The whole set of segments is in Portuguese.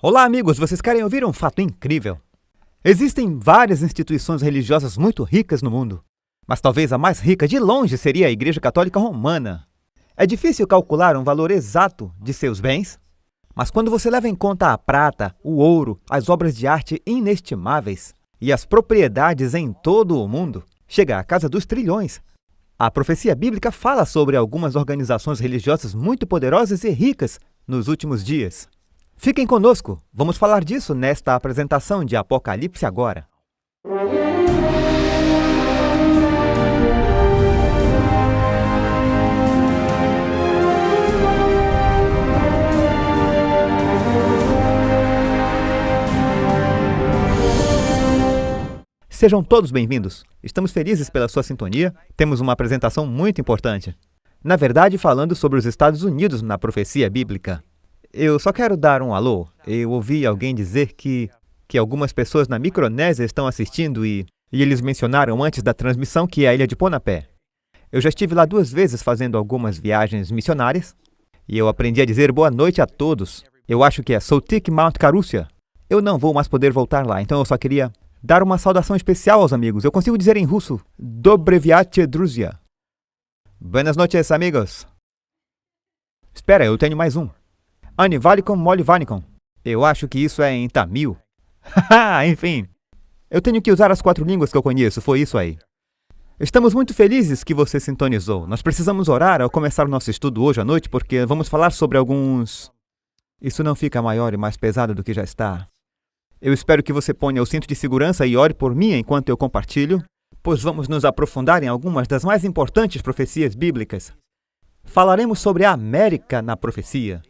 Olá, amigos! Vocês querem ouvir um fato incrível? Existem várias instituições religiosas muito ricas no mundo, mas talvez a mais rica de longe seria a Igreja Católica Romana. É difícil calcular um valor exato de seus bens, mas quando você leva em conta a prata, o ouro, as obras de arte inestimáveis e as propriedades em todo o mundo, chega à casa dos trilhões. A profecia bíblica fala sobre algumas organizações religiosas muito poderosas e ricas nos últimos dias. Fiquem conosco, vamos falar disso nesta apresentação de Apocalipse agora. Sejam todos bem-vindos. Estamos felizes pela sua sintonia. Temos uma apresentação muito importante. Na verdade, falando sobre os Estados Unidos na profecia bíblica. Eu só quero dar um alô. Eu ouvi alguém dizer que algumas pessoas na Micronésia estão assistindo e eles mencionaram antes da transmissão que é a ilha de Ponapé. Eu já estive lá 2 vezes fazendo algumas viagens missionárias e eu aprendi a dizer boa noite a todos. Eu acho que é Sotik Mount Karussia. Eu não vou mais poder voltar lá, então eu só queria dar uma saudação especial aos amigos. Eu consigo dizer em russo, Dobreviache Druzia. Buenas noches, amigos. Espera, eu tenho mais um. Anivalicum Molivanicum. Eu acho que isso é em tamil. Enfim, eu tenho que usar as 4 línguas que eu conheço, foi isso aí. Estamos muito felizes que você sintonizou. Nós precisamos orar ao começar o nosso estudo hoje à noite, porque vamos falar sobre alguns... Isso não fica maior e mais pesado do que já está. Eu espero que você ponha o cinto de segurança e ore por mim enquanto eu compartilho, pois vamos nos aprofundar em algumas das mais importantes profecias bíblicas. Falaremos sobre a América na profecia.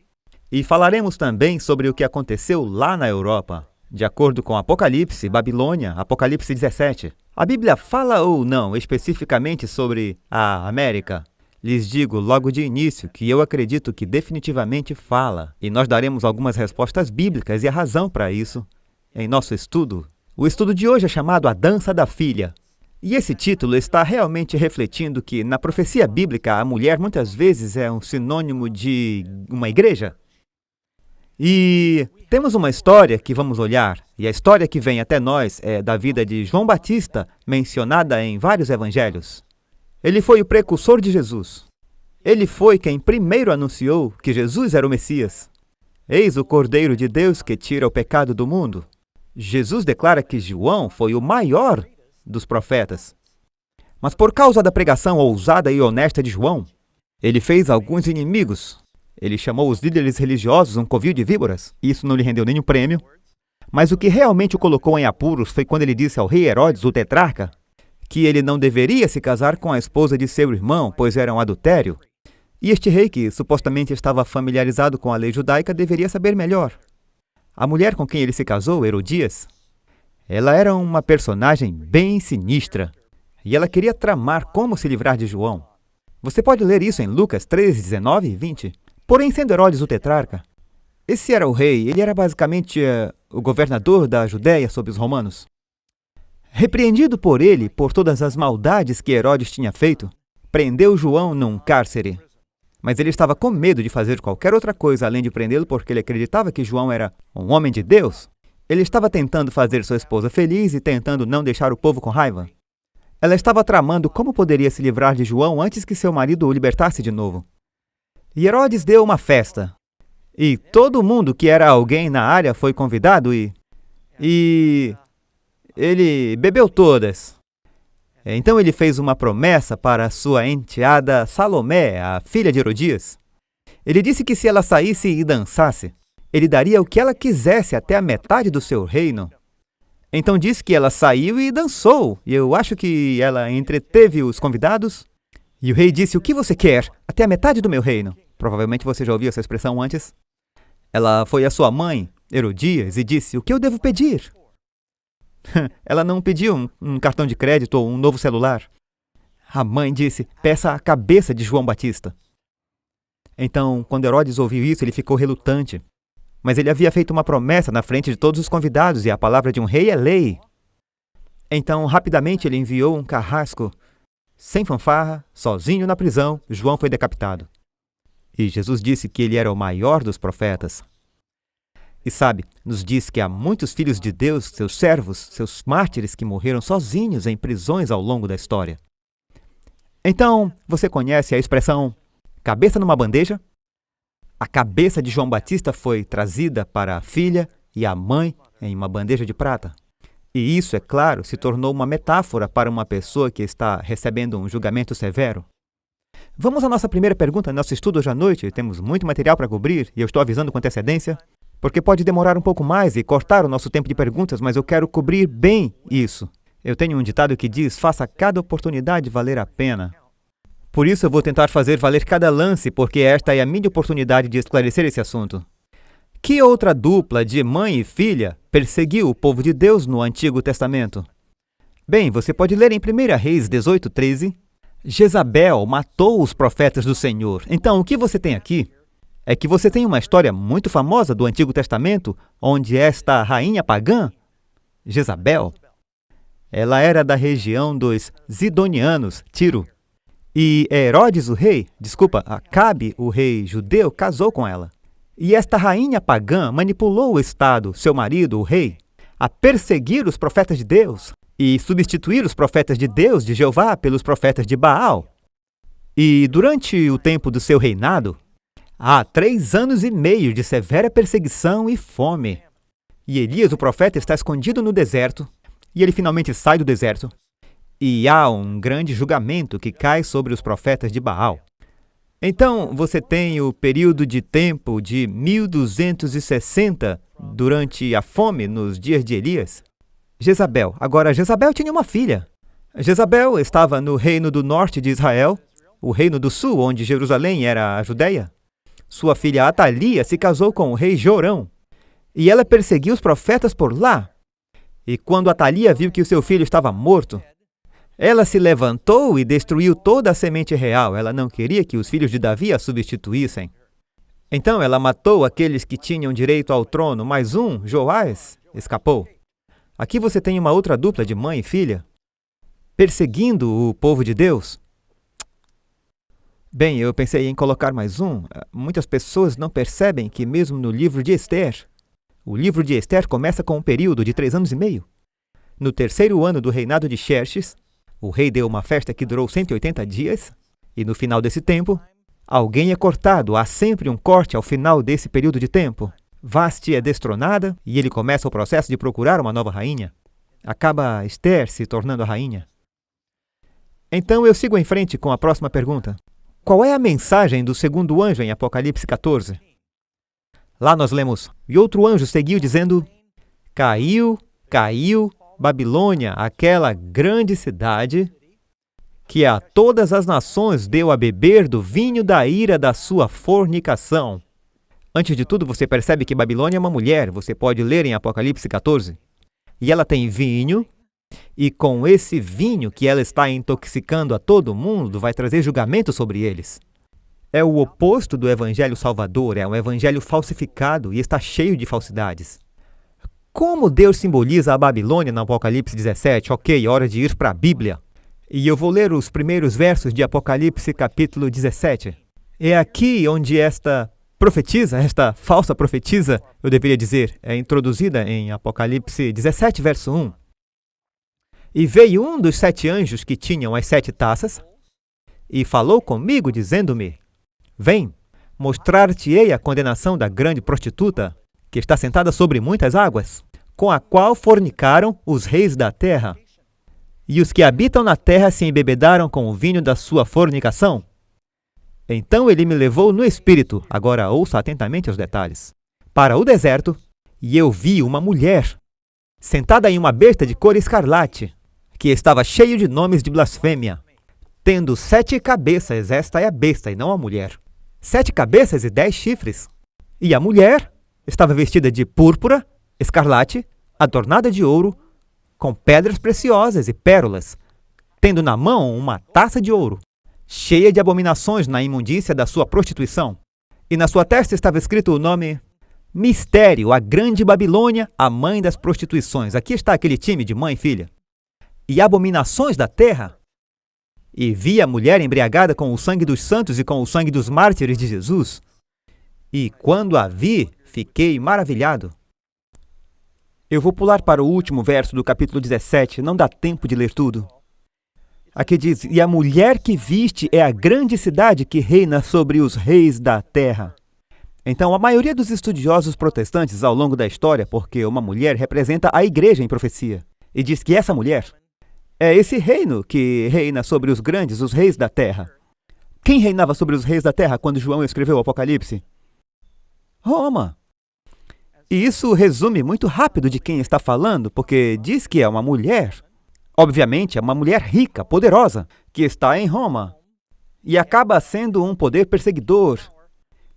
E falaremos também sobre o que aconteceu lá na Europa. De acordo com Apocalipse, Babilônia, Apocalipse 17. A Bíblia fala ou não especificamente sobre a América? Lhes digo logo de início que eu acredito que definitivamente fala. E nós daremos algumas respostas bíblicas e a razão para isso em nosso estudo. O estudo de hoje é chamado A Dança da Filha. E esse título está realmente refletindo que na profecia bíblica a mulher muitas vezes é um sinônimo de uma igreja. E temos uma história que vamos olhar, e a história que vem até nós é da vida de João Batista, mencionada em vários evangelhos. Ele foi o precursor de Jesus. Ele foi quem primeiro anunciou que Jesus era o Messias. Eis o Cordeiro de Deus que tira o pecado do mundo. Jesus declara que João foi o maior dos profetas. Mas por causa da pregação ousada e honesta de João, ele fez alguns inimigos. Ele chamou os líderes religiosos um covil de víboras. Isso não lhe rendeu nenhum prêmio. Mas o que realmente o colocou em apuros foi quando ele disse ao rei Herodes, o tetrarca, que ele não deveria se casar com a esposa de seu irmão, pois era um adultério. E este rei, que supostamente estava familiarizado com a lei judaica, deveria saber melhor. A mulher com quem ele se casou, Herodias, ela era uma personagem bem sinistra. E ela queria tramar como se livrar de João. Você pode ler isso em Lucas 13, 19 e 20. Porém, sendo Herodes o tetrarca, esse era o rei, ele era basicamente o governador da Judéia sob os romanos. Repreendido por ele por todas as maldades que Herodes tinha feito, prendeu João num cárcere. Mas ele estava com medo de fazer qualquer outra coisa além de prendê-lo porque ele acreditava que João era um homem de Deus. Ele estava tentando fazer sua esposa feliz e tentando não deixar o povo com raiva. Ela estava tramando como poderia se livrar de João antes que seu marido o libertasse de novo. E Herodes deu uma festa. E todo mundo que era alguém na área foi convidado e ele bebeu todas. Então ele fez uma promessa para sua enteada Salomé, a filha de Herodias. Ele disse que se ela saísse e dançasse, ele daria o que ela quisesse até a metade do seu reino. Então disse que ela saiu e dançou, e eu acho que ela entreteve os convidados. E o rei disse, o que você quer? Até a metade do meu reino. Provavelmente você já ouviu essa expressão antes. Ela foi à sua mãe, Herodias, e disse, o que eu devo pedir? Ela não pediu um cartão de crédito ou um novo celular. A mãe disse, peça a cabeça de João Batista. Então, quando Herodes ouviu isso, ele ficou relutante. Mas ele havia feito uma promessa na frente de todos os convidados, e a palavra de um rei é lei. Então, rapidamente, ele enviou um carrasco. Sem fanfarra, sozinho na prisão, João foi decapitado. E Jesus disse que ele era o maior dos profetas. E sabe, nos diz que há muitos filhos de Deus, seus servos, seus mártires que morreram sozinhos em prisões ao longo da história. Então, você conhece a expressão cabeça numa bandeja? A cabeça de João Batista foi trazida para a filha e a mãe em uma bandeja de prata. E isso, é claro, se tornou uma metáfora para uma pessoa que está recebendo um julgamento severo. Vamos à nossa primeira pergunta, nosso estudo hoje à noite. Temos muito material para cobrir e eu estou avisando com antecedência, porque pode demorar um pouco mais e cortar o nosso tempo de perguntas, mas eu quero cobrir bem isso. Eu tenho um ditado que diz, faça cada oportunidade valer a pena. Por isso eu vou tentar fazer valer cada lance, porque esta é a minha oportunidade de esclarecer esse assunto. Que outra dupla de mãe e filha perseguiu o povo de Deus no Antigo Testamento? Bem, você pode ler em 1 Reis 18:13. Jezabel matou os profetas do Senhor. Então, o que você tem aqui é que você tem uma história muito famosa do Antigo Testamento, onde esta rainha pagã, Jezabel, ela era da região dos Zidonianos, Tiro. E Herodes, Acabe, o rei judeu, casou com ela. E esta rainha pagã manipulou o Estado, seu marido, o rei, a perseguir os profetas de Deus e substituir os profetas de Deus, de Jeová, pelos profetas de Baal. E durante o tempo do seu reinado, há 3 anos e meio de severa perseguição e fome. E Elias, o profeta, está escondido no deserto, e ele finalmente sai do deserto. E há um grande julgamento que cai sobre os profetas de Baal. Então, você tem o período de tempo de 1260 durante a fome nos dias de Elias. Jezabel. Agora, Jezabel tinha uma filha. Jezabel estava no reino do norte de Israel, o reino do sul, onde Jerusalém era a Judéia. Sua filha Atalia se casou com o rei Jorão, e ela perseguiu os profetas por lá. E quando Atalia viu que o seu filho estava morto, ela se levantou e destruiu toda a semente real. Ela não queria que os filhos de Davi a substituíssem. Então ela matou aqueles que tinham direito ao trono, mas Joás, escapou. Aqui você tem uma outra dupla de mãe e filha, perseguindo o povo de Deus. Bem, eu pensei em colocar mais um. Muitas pessoas não percebem que mesmo no livro de Esther, o livro de Esther começa com um período de 3 anos e meio. No 3º ano do reinado de Xerxes, o rei deu uma festa que durou 180 dias, e no final desse tempo, alguém é cortado. Há sempre um corte ao final desse período de tempo. Vasti é destronada e ele começa o processo de procurar uma nova rainha. Acaba Esther se tornando a rainha. Então eu sigo em frente com a próxima pergunta. Qual é a mensagem do segundo anjo em Apocalipse 14? Lá nós lemos, e outro anjo seguiu dizendo, caiu, Babilônia, aquela grande cidade, que a todas as nações deu a beber do vinho da ira da sua fornicação. Antes de tudo, você percebe que Babilônia é uma mulher, você pode ler em Apocalipse 14. E ela tem vinho, e com esse vinho que ela está intoxicando a todo mundo, vai trazer julgamento sobre eles. É o oposto do evangelho salvador, é um evangelho falsificado e está cheio de falsidades. Como Deus simboliza a Babilônia no Apocalipse 17? Ok, hora de ir para a Bíblia. E eu vou ler os primeiros versos de Apocalipse capítulo 17. É aqui onde esta falsa profetisa, eu deveria dizer, é introduzida em Apocalipse 17, verso 1. E veio um dos 7 anjos que tinham as 7 taças, e falou comigo, dizendo-me, vem, mostrar-te-ei a condenação da grande prostituta, que está sentada sobre muitas águas, com a qual fornicaram os reis da terra. E os que habitam na terra se embebedaram com o vinho da sua fornicação. Então ele me levou no espírito, agora ouça atentamente os detalhes, para o deserto, e eu vi uma mulher, sentada em uma besta de cor escarlate, que estava cheio de nomes de blasfêmia, tendo 7 cabeças, esta é a besta e não a mulher, 7 cabeças e 10 chifres. E a mulher estava vestida de púrpura, escarlate, adornada de ouro, com pedras preciosas e pérolas, tendo na mão uma taça de ouro, cheia de abominações na imundícia da sua prostituição. E na sua testa estava escrito o nome Mistério, a Grande Babilônia, a mãe das prostituições. Aqui está aquele time de mãe e filha. E abominações da terra. E vi a mulher embriagada com o sangue dos santos e com o sangue dos mártires de Jesus. E quando a vi, fiquei maravilhado. Eu vou pular para o último verso do capítulo 17, não dá tempo de ler tudo. Aqui diz, e a mulher que viste é a grande cidade que reina sobre os reis da terra. Então, a maioria dos estudiosos protestantes ao longo da história, porque uma mulher representa a igreja em profecia, e diz que essa mulher é esse reino que reina sobre os grandes, os reis da terra. Quem reinava sobre os reis da terra quando João escreveu o Apocalipse? Roma. E isso resume muito rápido de quem está falando, porque diz que é uma mulher. Obviamente, é uma mulher rica, poderosa, que está em Roma. E acaba sendo um poder perseguidor.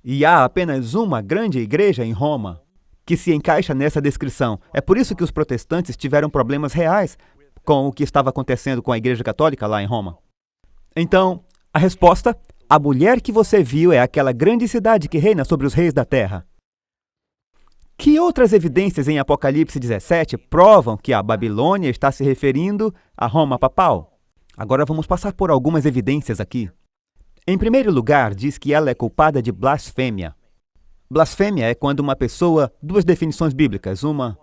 E há apenas uma grande igreja em Roma que se encaixa nessa descrição. É por isso que os protestantes tiveram problemas reais com o que estava acontecendo com a Igreja Católica lá em Roma. Então, a resposta, a mulher que você viu é aquela grande cidade que reina sobre os reis da terra. Que outras evidências em Apocalipse 17 provam que a Babilônia está se referindo a Roma papal? Agora vamos passar por algumas evidências aqui. Em primeiro lugar, diz que ela é culpada de blasfêmia. Blasfêmia é quando uma pessoa, duas definições bíblicas. Uma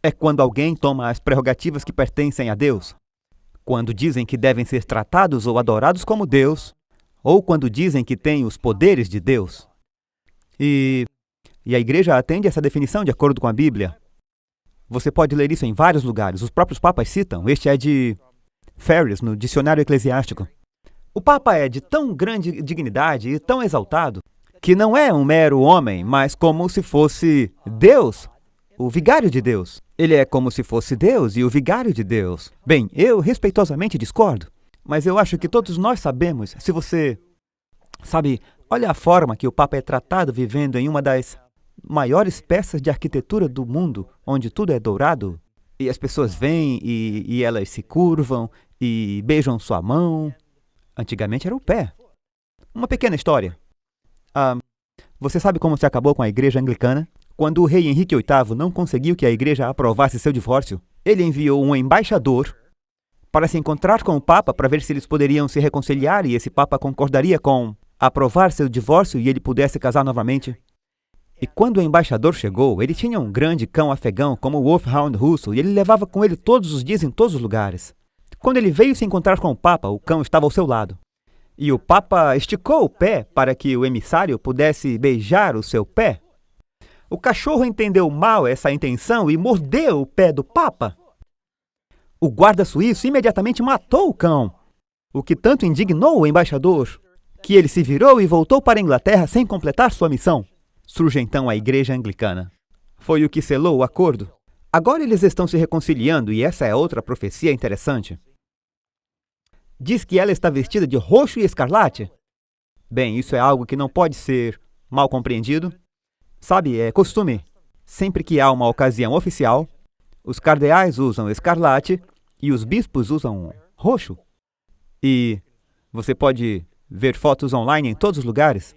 é quando alguém toma as prerrogativas que pertencem a Deus. Quando dizem que devem ser tratados ou adorados como Deus, ou quando dizem que têm os poderes de Deus. E a igreja atende essa definição de acordo com a Bíblia. Você pode ler isso em vários lugares. Os próprios papas citam. Este é de Ferris, no Dicionário Eclesiástico. O Papa é de tão grande dignidade e tão exaltado que não é um mero homem, mas como se fosse Deus, o vigário de Deus. Ele é como se fosse Deus e o vigário de Deus. Bem, eu respeitosamente discordo, mas eu acho que todos nós sabemos. Se você sabe, olha a forma que o Papa é tratado vivendo em uma das maiores peças de arquitetura do mundo, onde tudo é dourado, e as pessoas vêm e elas se curvam e beijam sua mão. Antigamente era o pé. Uma pequena história. Você sabe como se acabou com a igreja anglicana? Quando o rei Henrique VIII não conseguiu que a igreja aprovasse seu divórcio, ele enviou um embaixador para se encontrar com o Papa para ver se eles poderiam se reconciliar e esse Papa concordaria com aprovar seu divórcio e ele pudesse casar novamente. E quando o embaixador chegou, ele tinha um grande cão afegão como o Wolfhound russo e ele levava com ele todos os dias em todos os lugares. Quando ele veio se encontrar com o Papa, o cão estava ao seu lado. E o Papa esticou o pé para que o emissário pudesse beijar o seu pé. O cachorro entendeu mal essa intenção e mordeu o pé do Papa. O guarda suíço imediatamente matou o cão, o que tanto indignou o embaixador, que ele se virou e voltou para a Inglaterra sem completar sua missão. Surge então a Igreja Anglicana. Foi o que selou o acordo. Agora eles estão se reconciliando e essa é outra profecia interessante. Diz que ela está vestida de roxo e escarlate. Bem, isso é algo que não pode ser mal compreendido. Sabe, é costume. Sempre que há uma ocasião oficial, os cardeais usam escarlate e os bispos usam roxo. E você pode ver fotos online em todos os lugares.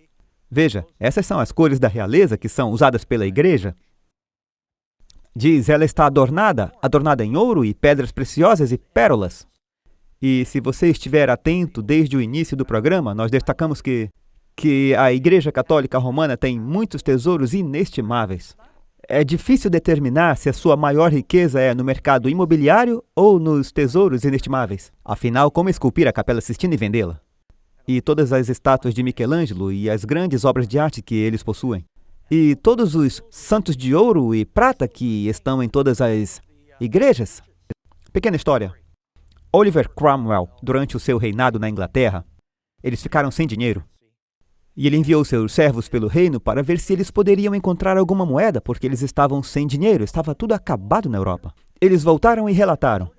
Veja, essas são as cores da realeza que são usadas pela igreja. Diz, ela está adornada em ouro e pedras preciosas e pérolas. E se você estiver atento desde o início do programa, nós destacamos que a Igreja Católica Romana tem muitos tesouros inestimáveis. É difícil determinar se a sua maior riqueza é no mercado imobiliário ou nos tesouros inestimáveis. Afinal, como esculpir a Capela Sistina e vendê-la? E todas as estátuas de Michelangelo e as grandes obras de arte que eles possuem. E todos os santos de ouro e prata que estão em todas as igrejas. Pequena história. Oliver Cromwell, durante o seu reinado na Inglaterra, eles ficaram sem dinheiro. E ele enviou seus servos pelo reino para ver se eles poderiam encontrar alguma moeda, porque eles estavam sem dinheiro, estava tudo acabado na Europa. Eles voltaram e relataram: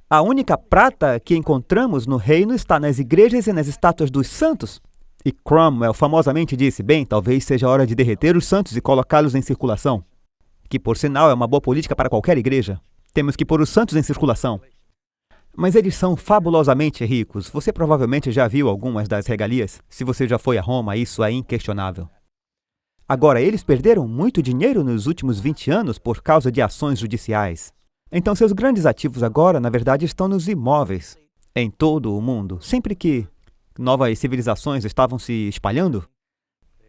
a única prata que encontramos no reino está nas igrejas e nas estátuas dos santos. E Cromwell famosamente disse, bem, talvez seja a hora de derreter os santos e colocá-los em circulação. Que, por sinal, é uma boa política para qualquer igreja. Temos que pôr os santos em circulação. Mas eles são fabulosamente ricos. Você provavelmente já viu algumas das regalias. Se você já foi a Roma, isso é inquestionável. Agora, eles perderam muito dinheiro nos últimos 20 anos por causa de ações judiciais. Então, seus grandes ativos agora, na verdade, estão nos imóveis. Em todo o mundo. Sempre que novas civilizações estavam se espalhando,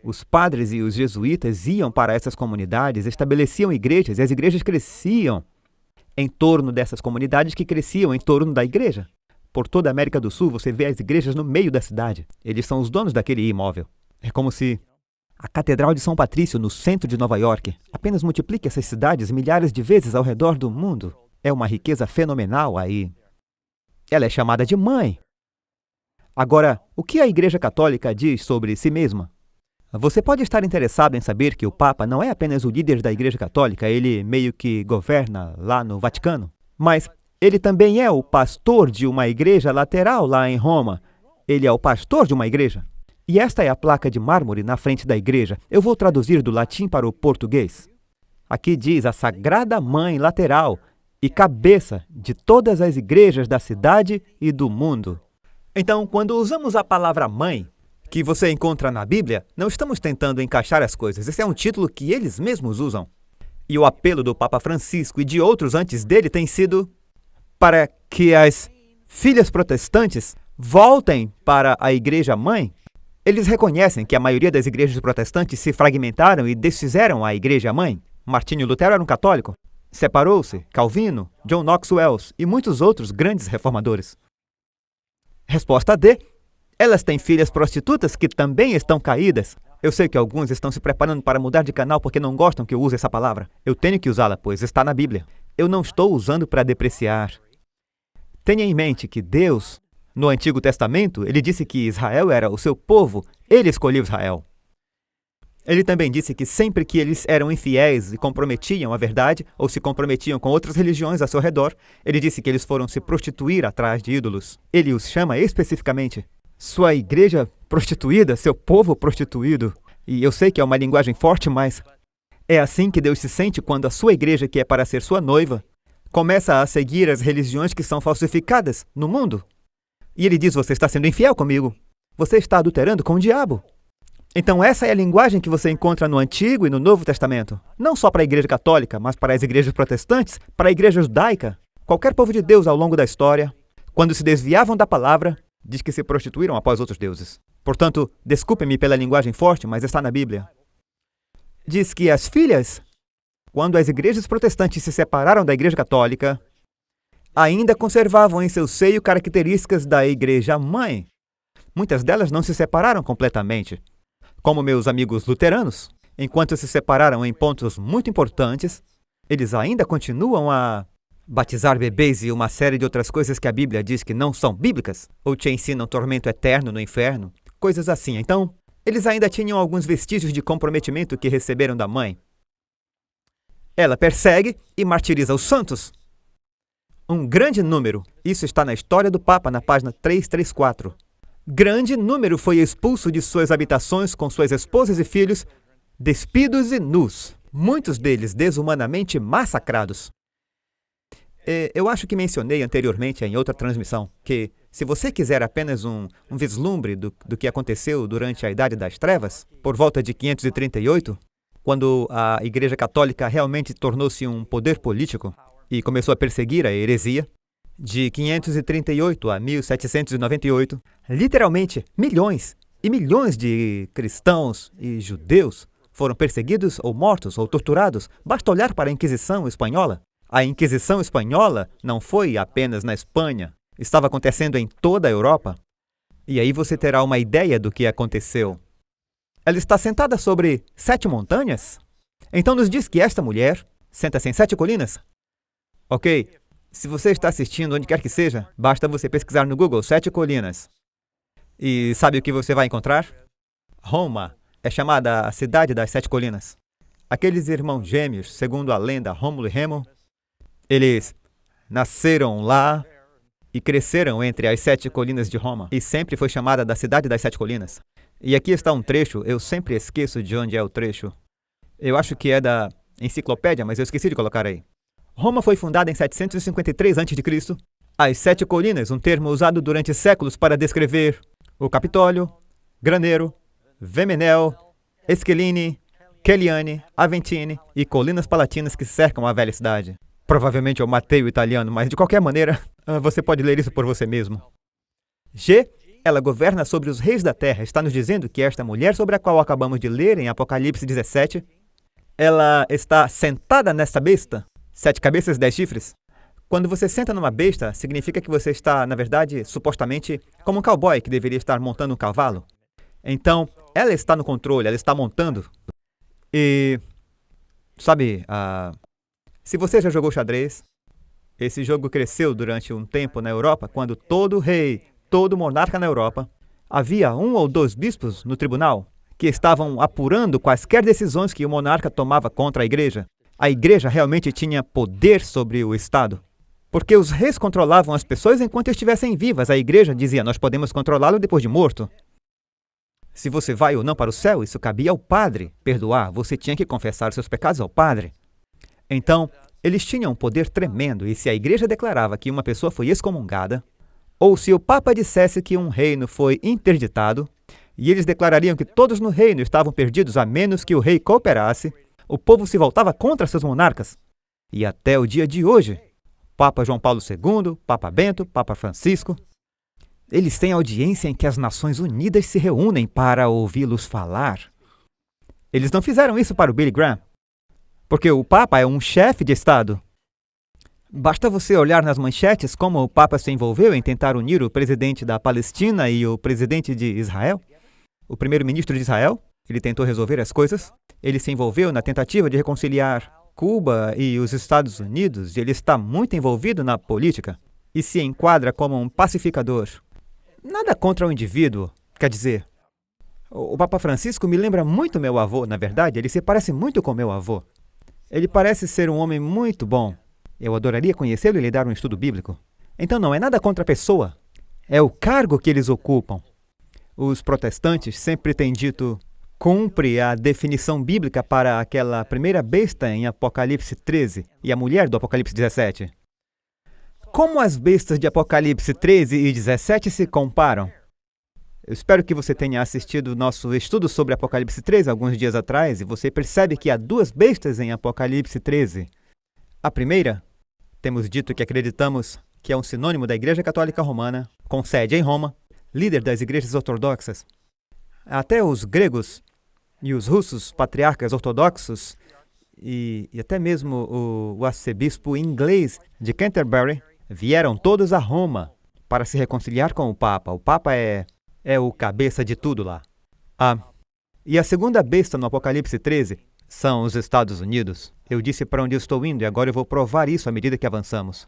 Os padres e os jesuítas iam para essas comunidades, estabeleciam igrejas, e as igrejas cresciam em torno dessas comunidades que cresciam em torno da igreja. Por toda a América do Sul, você vê as igrejas no meio da cidade. Eles são os donos daquele imóvel. É como se a Catedral de São Patrício, no centro de Nova York, apenas multiplique essas cidades milhares de vezes ao redor do mundo. É uma riqueza fenomenal aí. Ela é chamada de mãe. Agora, o que a Igreja Católica diz sobre si mesma? Você pode estar interessado em saber que o Papa não é apenas o líder da Igreja Católica, ele meio que governa lá no Vaticano, mas ele também é o pastor de uma igreja lateral lá em Roma. Ele é o pastor de uma igreja. E esta é a placa de mármore na frente da igreja. Eu vou traduzir do latim para o português. Aqui diz a Sagrada Mãe lateral e cabeça de todas as igrejas da cidade e do mundo. Então, quando usamos a palavra mãe, que você encontra na Bíblia, não estamos tentando encaixar as coisas. Esse é um título que eles mesmos usam. E o apelo do Papa Francisco e de outros antes dele tem sido para que as filhas protestantes voltem para a Igreja Mãe. Eles reconhecem que a maioria das igrejas protestantes se fragmentaram e desfizeram a Igreja Mãe. Martinho Lutero era um católico. Separou-se Calvino, John Knox Wells e muitos outros grandes reformadores. Resposta D. Elas têm filhas prostitutas que também estão caídas. Eu sei que alguns estão se preparando para mudar de canal porque não gostam que eu use essa palavra. Eu tenho que usá-la, pois está na Bíblia. Eu não estou usando para depreciar. Tenha em mente que Deus, no Antigo Testamento, ele disse que Israel era o seu povo. Ele escolheu Israel. Ele também disse que sempre que eles eram infiéis e comprometiam a verdade, ou se comprometiam com outras religiões ao seu redor, ele disse que eles foram se prostituir atrás de ídolos. Ele os chama especificamente sua igreja prostituída, seu povo prostituído. E eu sei que é uma linguagem forte, mas é assim que Deus se sente quando a sua igreja, que é para ser sua noiva, começa a seguir as religiões que são falsificadas no mundo. E ele diz, você está sendo infiel comigo. Você está adulterando com o diabo. Então essa é a linguagem que você encontra no Antigo e no Novo Testamento. Não só para a igreja católica, mas para as igrejas protestantes, para a igreja judaica. Qualquer povo de Deus ao longo da história, quando se desviavam da palavra, diz que se prostituíram após outros deuses. Portanto, desculpe-me pela linguagem forte, mas está na Bíblia. Diz que as filhas, quando as igrejas protestantes se separaram da igreja católica, ainda conservavam em seu seio características da igreja mãe. Muitas delas não se separaram completamente, como meus amigos luteranos. Enquanto se separaram em pontos muito importantes, eles ainda continuam a batizar bebês e uma série de outras coisas que a Bíblia diz que não são bíblicas, ou te ensinam tormento eterno no inferno, coisas assim. Então, eles ainda tinham alguns vestígios de comprometimento que receberam da mãe. Ela persegue e martiriza os santos. Um grande número, isso está na História do Papa, na página 334. Grande número foi expulso de suas habitações com suas esposas e filhos, despidos e nus, muitos deles desumanamente massacrados. Eu acho que mencionei anteriormente em outra transmissão que, se você quiser apenas um vislumbre do que aconteceu durante a Idade das Trevas, por volta de 538, quando a Igreja Católica realmente tornou-se um poder político e começou a perseguir a heresia, de 538 a 1798, literalmente milhões e milhões de cristãos e judeus foram perseguidos ou mortos ou torturados. Basta olhar para a Inquisição espanhola. A Inquisição espanhola não foi apenas na Espanha, estava acontecendo em toda a Europa. E aí você terá uma ideia do que aconteceu. Ela está sentada sobre 7 montanhas? Então nos diz que esta mulher senta-se em 7 colinas? Ok, se você está assistindo onde quer que seja, basta você pesquisar no Google 7 colinas. E sabe o que você vai encontrar? Roma é chamada a cidade das 7 colinas. Aqueles irmãos gêmeos, segundo a lenda Rômulo e Remo, eles nasceram lá e cresceram entre as 7 colinas de Roma. E sempre foi chamada da cidade das 7 colinas. E aqui está um trecho, eu sempre esqueço de onde é o trecho. Eu acho que é da enciclopédia, mas eu esqueci de colocar aí. Roma foi fundada em 753 a.C. As 7 colinas, um termo usado durante séculos para descrever o Capitólio, Granero, Vemenel, Esquiline, Cheliane, Aventine e colinas palatinas que cercam a velha cidade. Provavelmente eu matei o italiano, mas de qualquer maneira, você pode ler isso por você mesmo. G Ela governa sobre os reis da terra. Está nos dizendo que esta mulher, sobre a qual acabamos de ler em Apocalipse 17, ela está sentada nesta besta, 7 cabeças e 10 chifres. Quando você senta numa besta, significa que você está, na verdade, supostamente, como um cowboy que deveria estar montando um cavalo. Então, ela está no controle, ela está montando. E, sabe, se você já jogou xadrez, esse jogo cresceu durante um tempo na Europa, quando todo rei, todo monarca na Europa, havia 1 ou 2 bispos no tribunal que estavam apurando quaisquer decisões que o monarca tomava contra a igreja. A igreja realmente tinha poder sobre o Estado. Porque os reis controlavam as pessoas enquanto estivessem vivas. A igreja dizia, nós podemos controlá-lo depois de morto. Se você vai ou não para o céu, isso cabia ao padre perdoar. Você tinha que confessar os seus pecados ao padre. Então, eles tinham um poder tremendo. E se a igreja declarava que uma pessoa foi excomungada, ou se o papa dissesse que um reino foi interditado, e eles declarariam que todos no reino estavam perdidos a menos que o rei cooperasse, o povo se voltava contra seus monarcas. E até o dia de hoje, Papa João Paulo II, Papa Bento, Papa Francisco, eles têm audiência em que as Nações Unidas se reúnem para ouvi-los falar. Eles não fizeram isso para o Billy Graham, porque o Papa é um chefe de Estado. Basta você olhar nas manchetes como o Papa se envolveu em tentar unir o presidente da Palestina e o presidente de Israel. O primeiro-ministro de Israel, ele tentou resolver as coisas. Ele se envolveu na tentativa de reconciliar Cuba e os Estados Unidos. Ele está muito envolvido na política e se enquadra como um pacificador. Nada contra o indivíduo, quer dizer, o Papa Francisco me lembra muito meu avô, na verdade, ele se parece muito com meu avô. Ele parece ser um homem muito bom. Eu adoraria conhecê-lo e lhe dar um estudo bíblico. Então não é nada contra a pessoa, é o cargo que eles ocupam. Os protestantes sempre têm dito, cumpre a definição bíblica para aquela primeira besta em Apocalipse 13 e a mulher do Apocalipse 17. Como as bestas de Apocalipse 13 e 17 se comparam? Eu espero que você tenha assistido o nosso estudo sobre Apocalipse 13 alguns dias atrás e você percebe que há 2 bestas em Apocalipse 13. A primeira, temos dito que acreditamos que é um sinônimo da Igreja Católica Romana, com sede em Roma, líder das igrejas ortodoxas. Até os gregos e os russos, patriarcas ortodoxos, e até mesmo o arcebispo inglês de Canterbury, vieram todos a Roma para se reconciliar com o Papa. O Papa é o cabeça de tudo lá. E a segunda besta no Apocalipse 13 são os Estados Unidos. Eu disse para onde eu estou indo e agora eu vou provar isso à medida que avançamos.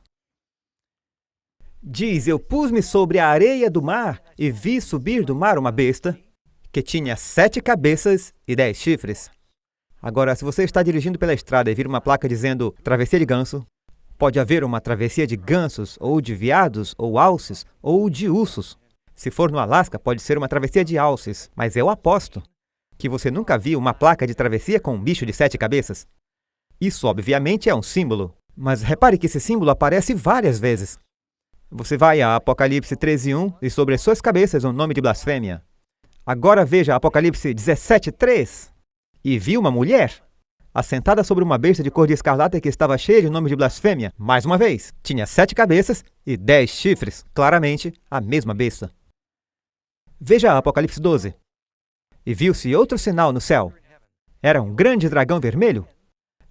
Diz, eu pus-me sobre a areia do mar e vi subir do mar uma besta que tinha 7 cabeças e 10 chifres. Agora, se você está dirigindo pela estrada e vir uma placa dizendo travessia de ganso, pode haver uma travessia de gansos, ou de veados, ou alces, ou de ursos. Se for no Alasca, pode ser uma travessia de alces, mas eu aposto que você nunca viu uma placa de travessia com um bicho de 7 cabeças. Isso, obviamente, é um símbolo, mas repare que esse símbolo aparece várias vezes. Você vai a Apocalipse 13:1 e sobre as suas cabeças um nome de blasfêmia. Agora veja Apocalipse 17:3 e viu uma mulher assentada sobre uma besta de cor de escarlata que estava cheia de nomes de blasfêmia. Mais uma vez, tinha 7 cabeças e 10 chifres, claramente a mesma besta. Veja Apocalipse 12. E viu-se outro sinal no céu. Era um grande dragão vermelho,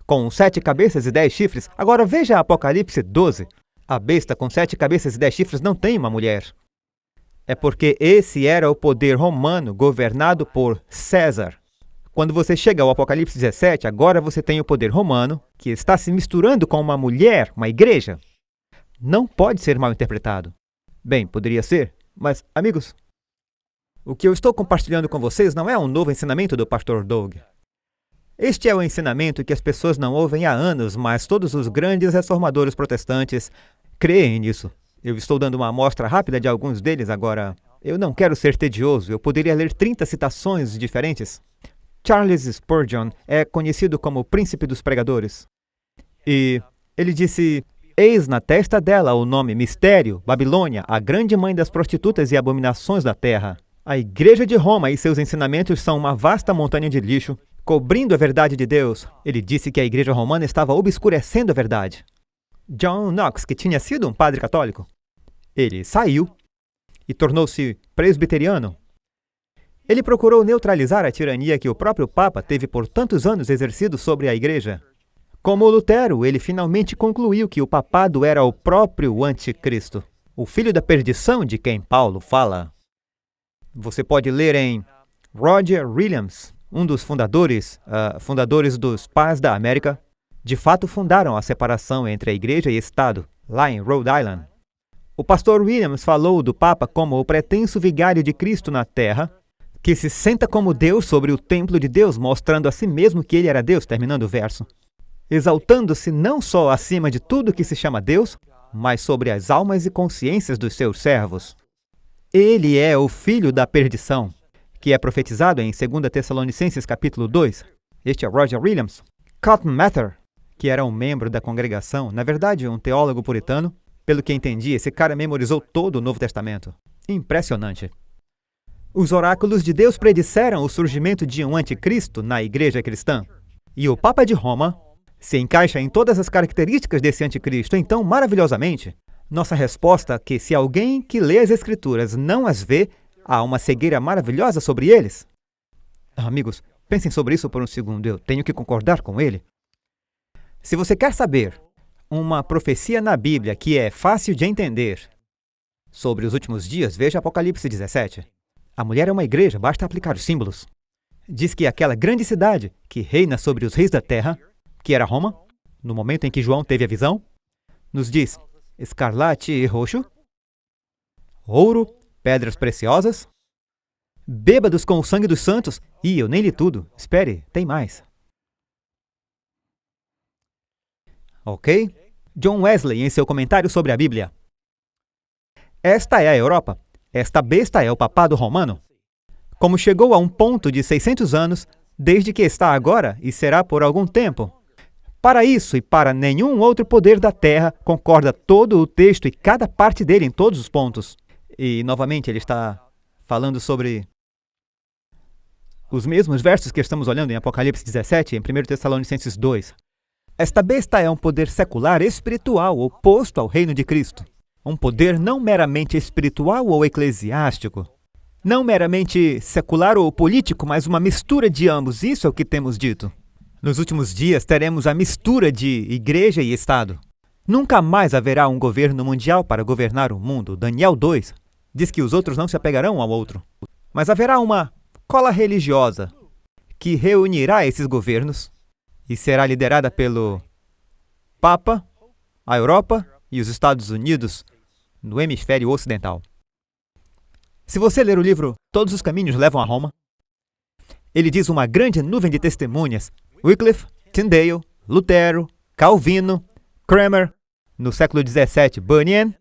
com 7 cabeças e 10 chifres. Agora veja Apocalipse 12. A besta com 7 cabeças e 10 chifres não tem uma mulher. É porque esse era o poder romano governado por César. Quando você chega ao Apocalipse 17, agora você tem o poder romano, que está se misturando com uma mulher, uma igreja. Não pode ser mal interpretado. Bem, poderia ser, mas, amigos, o que eu estou compartilhando com vocês não é um novo ensinamento do pastor Doug. Este é o ensinamento que as pessoas não ouvem há anos, mas todos os grandes reformadores protestantes creem nisso. Eu estou dando uma amostra rápida de alguns deles agora. Eu não quero ser tedioso, eu poderia ler 30 citações diferentes. Charles Spurgeon é conhecido como o príncipe dos pregadores. E ele disse, eis na testa dela o nome Mistério, Babilônia, a grande mãe das prostitutas e abominações da terra. A Igreja de Roma e seus ensinamentos são uma vasta montanha de lixo, cobrindo a verdade de Deus. Ele disse que a Igreja Romana estava obscurecendo a verdade. John Knox, que tinha sido um padre católico, ele saiu e tornou-se presbiteriano. Ele procurou neutralizar a tirania que o próprio Papa teve por tantos anos exercido sobre a Igreja. Como Lutero, ele finalmente concluiu que o papado era o próprio anticristo, o filho da perdição de quem Paulo fala. Você pode ler em Roger Williams, um dos fundadores dos Pais da América, de fato fundaram a separação entre a Igreja e Estado, lá em Rhode Island. O pastor Williams falou do Papa como o pretenso vigário de Cristo na Terra, que se senta como Deus sobre o templo de Deus, mostrando a si mesmo que ele era Deus, terminando o verso. Exaltando-se não só acima de tudo que se chama Deus, mas sobre as almas e consciências dos seus servos. Ele é o filho da perdição, que é profetizado em 2 Tessalonicenses capítulo 2. Este é Roger Williams. Cotton Mather, que era um membro da congregação, na verdade um teólogo puritano, pelo que entendi, esse cara memorizou todo o Novo Testamento. Impressionante. Os oráculos de Deus predisseram o surgimento de um anticristo na Igreja cristã. E o Papa de Roma se encaixa em todas as características desse anticristo, então, maravilhosamente. Nossa resposta é que se alguém que lê as Escrituras não as vê, há uma cegueira maravilhosa sobre eles. Amigos, pensem sobre isso por um segundo, eu tenho que concordar com ele. Se você quer saber uma profecia na Bíblia que é fácil de entender sobre os últimos dias, veja Apocalipse 17. A mulher é uma igreja, basta aplicar os símbolos. Diz que aquela grande cidade que reina sobre os reis da terra, que era Roma, no momento em que João teve a visão, nos diz escarlate e roxo, ouro, pedras preciosas, bêbados com o sangue dos santos, e eu nem li tudo, espere, tem mais. Ok? John Wesley, em seu comentário sobre a Bíblia. Esta é a Europa. Esta besta é o papado romano. Como chegou a um ponto de 600 anos, desde que está agora e será por algum tempo. Para isso e para nenhum outro poder da terra concorda todo o texto e cada parte dele em todos os pontos. E, novamente, ele está falando sobre os mesmos versos que estamos olhando em Apocalipse 17 e em 1 Tessalonicenses 2. Esta besta é um poder secular espiritual oposto ao reino de Cristo. Um poder não meramente espiritual ou eclesiástico. Não meramente secular ou político, mas uma mistura de ambos. Isso é o que temos dito. Nos últimos dias teremos a mistura de igreja e Estado. Nunca mais haverá um governo mundial para governar o mundo. Daniel 2 diz que os outros não se apegarão ao outro. Mas haverá uma cola religiosa que reunirá esses governos e será liderada pelo Papa, a Europa e os Estados Unidos no hemisfério ocidental. Se você ler o livro Todos os Caminhos Levam a Roma, ele diz uma grande nuvem de testemunhas. Wycliffe, Tyndale, Lutero, Calvino, Cranmer, no século XVII, Bunyan,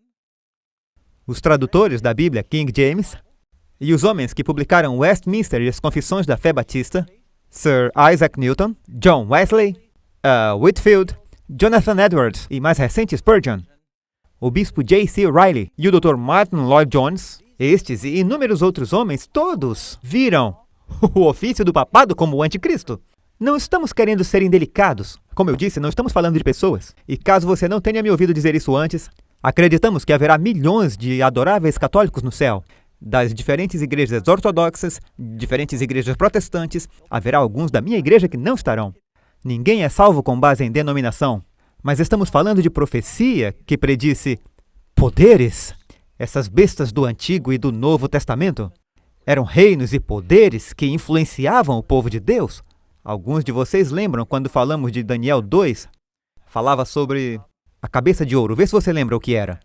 os tradutores da Bíblia, King James, e os homens que publicaram Westminster e as Confissões da Fé Batista, Sir Isaac Newton, John Wesley, Whitefield, Jonathan Edwards e mais recente Spurgeon, o bispo J.C. Riley e o Dr. Martin Lloyd Jones. Estes e inúmeros outros homens, todos viram o ofício do papado como o anticristo. Não estamos querendo ser indelicados. Como eu disse, não estamos falando de pessoas. E caso você não tenha me ouvido dizer isso antes, acreditamos que haverá milhões de adoráveis católicos no céu. Das diferentes igrejas ortodoxas, diferentes igrejas protestantes, haverá alguns da minha igreja que não estarão. Ninguém é salvo com base em denominação. Mas estamos falando de profecia que predisse poderes. Essas bestas do Antigo e do Novo Testamento eram reinos e poderes que influenciavam o povo de Deus. Alguns de vocês lembram quando falamos de Daniel 2? Falava sobre a cabeça de ouro. Vê se você lembra o que era.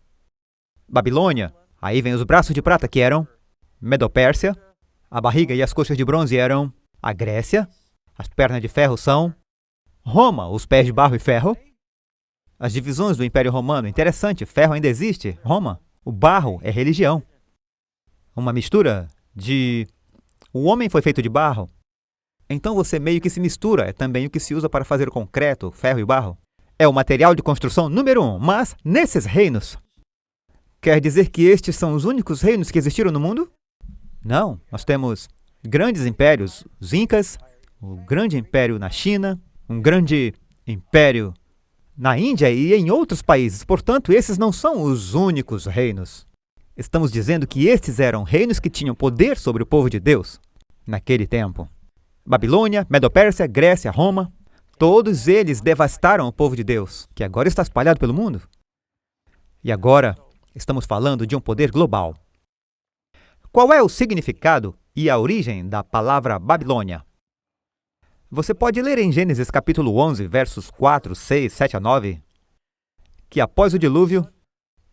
Babilônia. Aí vem os braços de prata que eram Medopérsia. A barriga e as coxas de bronze eram a Grécia. As pernas de ferro são Roma, os pés de barro e ferro. As divisões do Império Romano. Interessante, ferro ainda existe. Roma. O barro é religião. Uma mistura de... O homem foi feito de barro. Então você meio que se mistura. É também o que se usa para fazer o concreto, ferro e barro. É o material de construção número 1. Mas, nesses reinos, quer dizer que estes são os únicos reinos que existiram no mundo? Não. Nós temos grandes impérios. Os Incas, o grande império na China, um grande império na Índia e em outros países. Portanto, esses não são os únicos reinos. Estamos dizendo que estes eram reinos que tinham poder sobre o povo de Deus naquele tempo. Babilônia, Medo-Pérsia, Grécia, Roma, todos eles devastaram o povo de Deus, que agora está espalhado pelo mundo. E agora estamos falando de um poder global. Qual é o significado e a origem da palavra Babilônia? Você pode ler em Gênesis capítulo 11, versos 4, 6, 7 a 9, que após o dilúvio,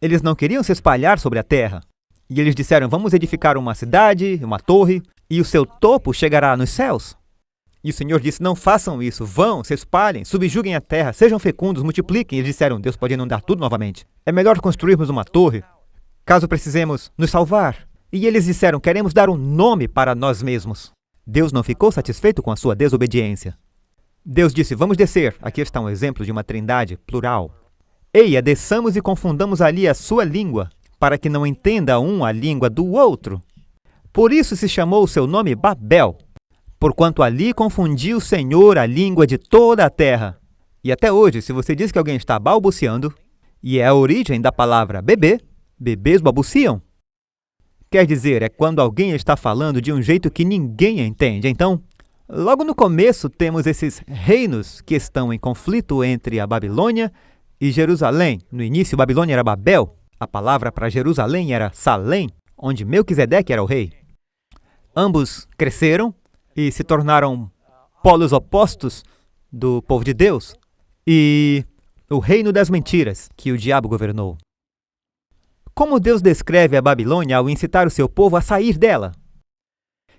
eles não queriam se espalhar sobre a terra. E eles disseram, vamos edificar uma cidade, uma torre, e o seu topo chegará nos céus. E o Senhor disse, não façam isso, vão, se espalhem, subjuguem a terra, sejam fecundos, multipliquem. E eles disseram, Deus pode inundar tudo novamente. É melhor construirmos uma torre, caso precisemos nos salvar. E eles disseram, queremos dar um nome para nós mesmos. Deus não ficou satisfeito com a sua desobediência. Deus disse, vamos descer. Aqui está um exemplo de uma trindade plural. Eia, desçamos e confundamos ali a sua língua, para que não entenda um a língua do outro. Por isso se chamou o seu nome Babel, porquanto ali confundiu o Senhor a língua de toda a terra. E até hoje, se você diz que alguém está balbuciando, e é a origem da palavra bebê, bebês balbuciam. Quer dizer, é quando alguém está falando de um jeito que ninguém entende. Então, logo no começo temos esses reinos que estão em conflito entre a Babilônia e Jerusalém. No início, Babilônia era Babel. A palavra para Jerusalém era Salém, onde Melquisedeque era o rei. Ambos cresceram e se tornaram polos opostos do povo de Deus e o reino das mentiras que o diabo governou. Como Deus descreve a Babilônia ao incitar o seu povo a sair dela?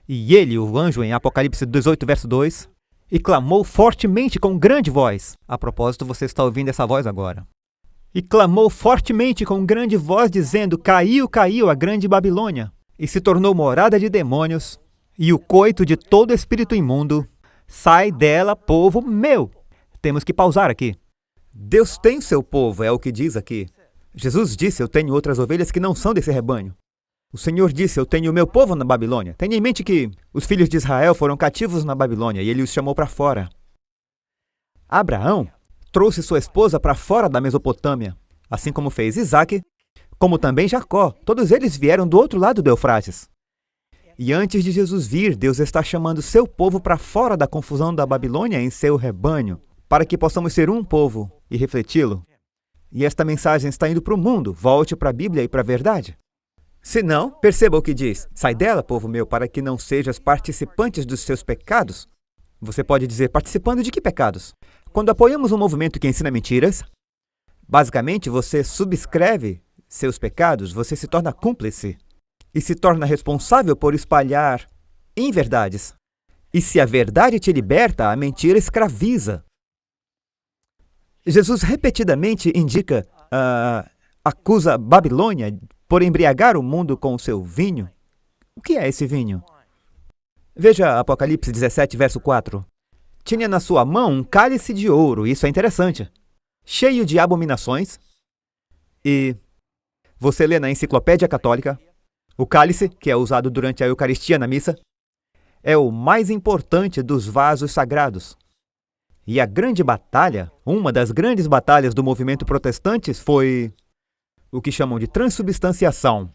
E ele, o anjo, em Apocalipse 18, verso 2, e clamou fortemente com grande voz. A propósito, você está ouvindo essa voz agora. E clamou fortemente com grande voz, dizendo, caiu, caiu a grande Babilônia, e se tornou morada de demônios, e o coito de todo espírito imundo. Sai dela, povo meu. Temos que pausar aqui. Deus tem seu povo, é o que diz aqui. Jesus disse, eu tenho outras ovelhas que não são desse rebanho. O Senhor disse, eu tenho o meu povo na Babilônia. Tenha em mente que os filhos de Israel foram cativos na Babilônia e ele os chamou para fora. Abraão trouxe sua esposa para fora da Mesopotâmia, assim como fez Isaque, como também Jacó. Todos eles vieram do outro lado do Eufrates. E antes de Jesus vir, Deus está chamando seu povo para fora da confusão da Babilônia em seu rebanho, para que possamos ser um povo e refleti-lo. E esta mensagem está indo para o mundo. Volte para a Bíblia e para a verdade. Se não, perceba o que diz. Sai dela, povo meu, para que não sejas participantes dos seus pecados. Você pode dizer, participando de que pecados? Quando apoiamos um movimento que ensina mentiras, basicamente você subscreve seus pecados, você se torna cúmplice e se torna responsável por espalhar inverdades. E se a verdade te liberta, a mentira escraviza. Jesus repetidamente acusa Babilônia por embriagar o mundo com o seu vinho. O que é esse vinho? Veja Apocalipse 17, verso 4. Tinha na sua mão um cálice de ouro, isso é interessante, cheio de abominações. E você lê na Enciclopédia Católica, o cálice, que é usado durante a Eucaristia na missa, é o mais importante dos vasos sagrados. E a grande batalha, uma das grandes batalhas do movimento protestante foi o que chamam de transubstanciação.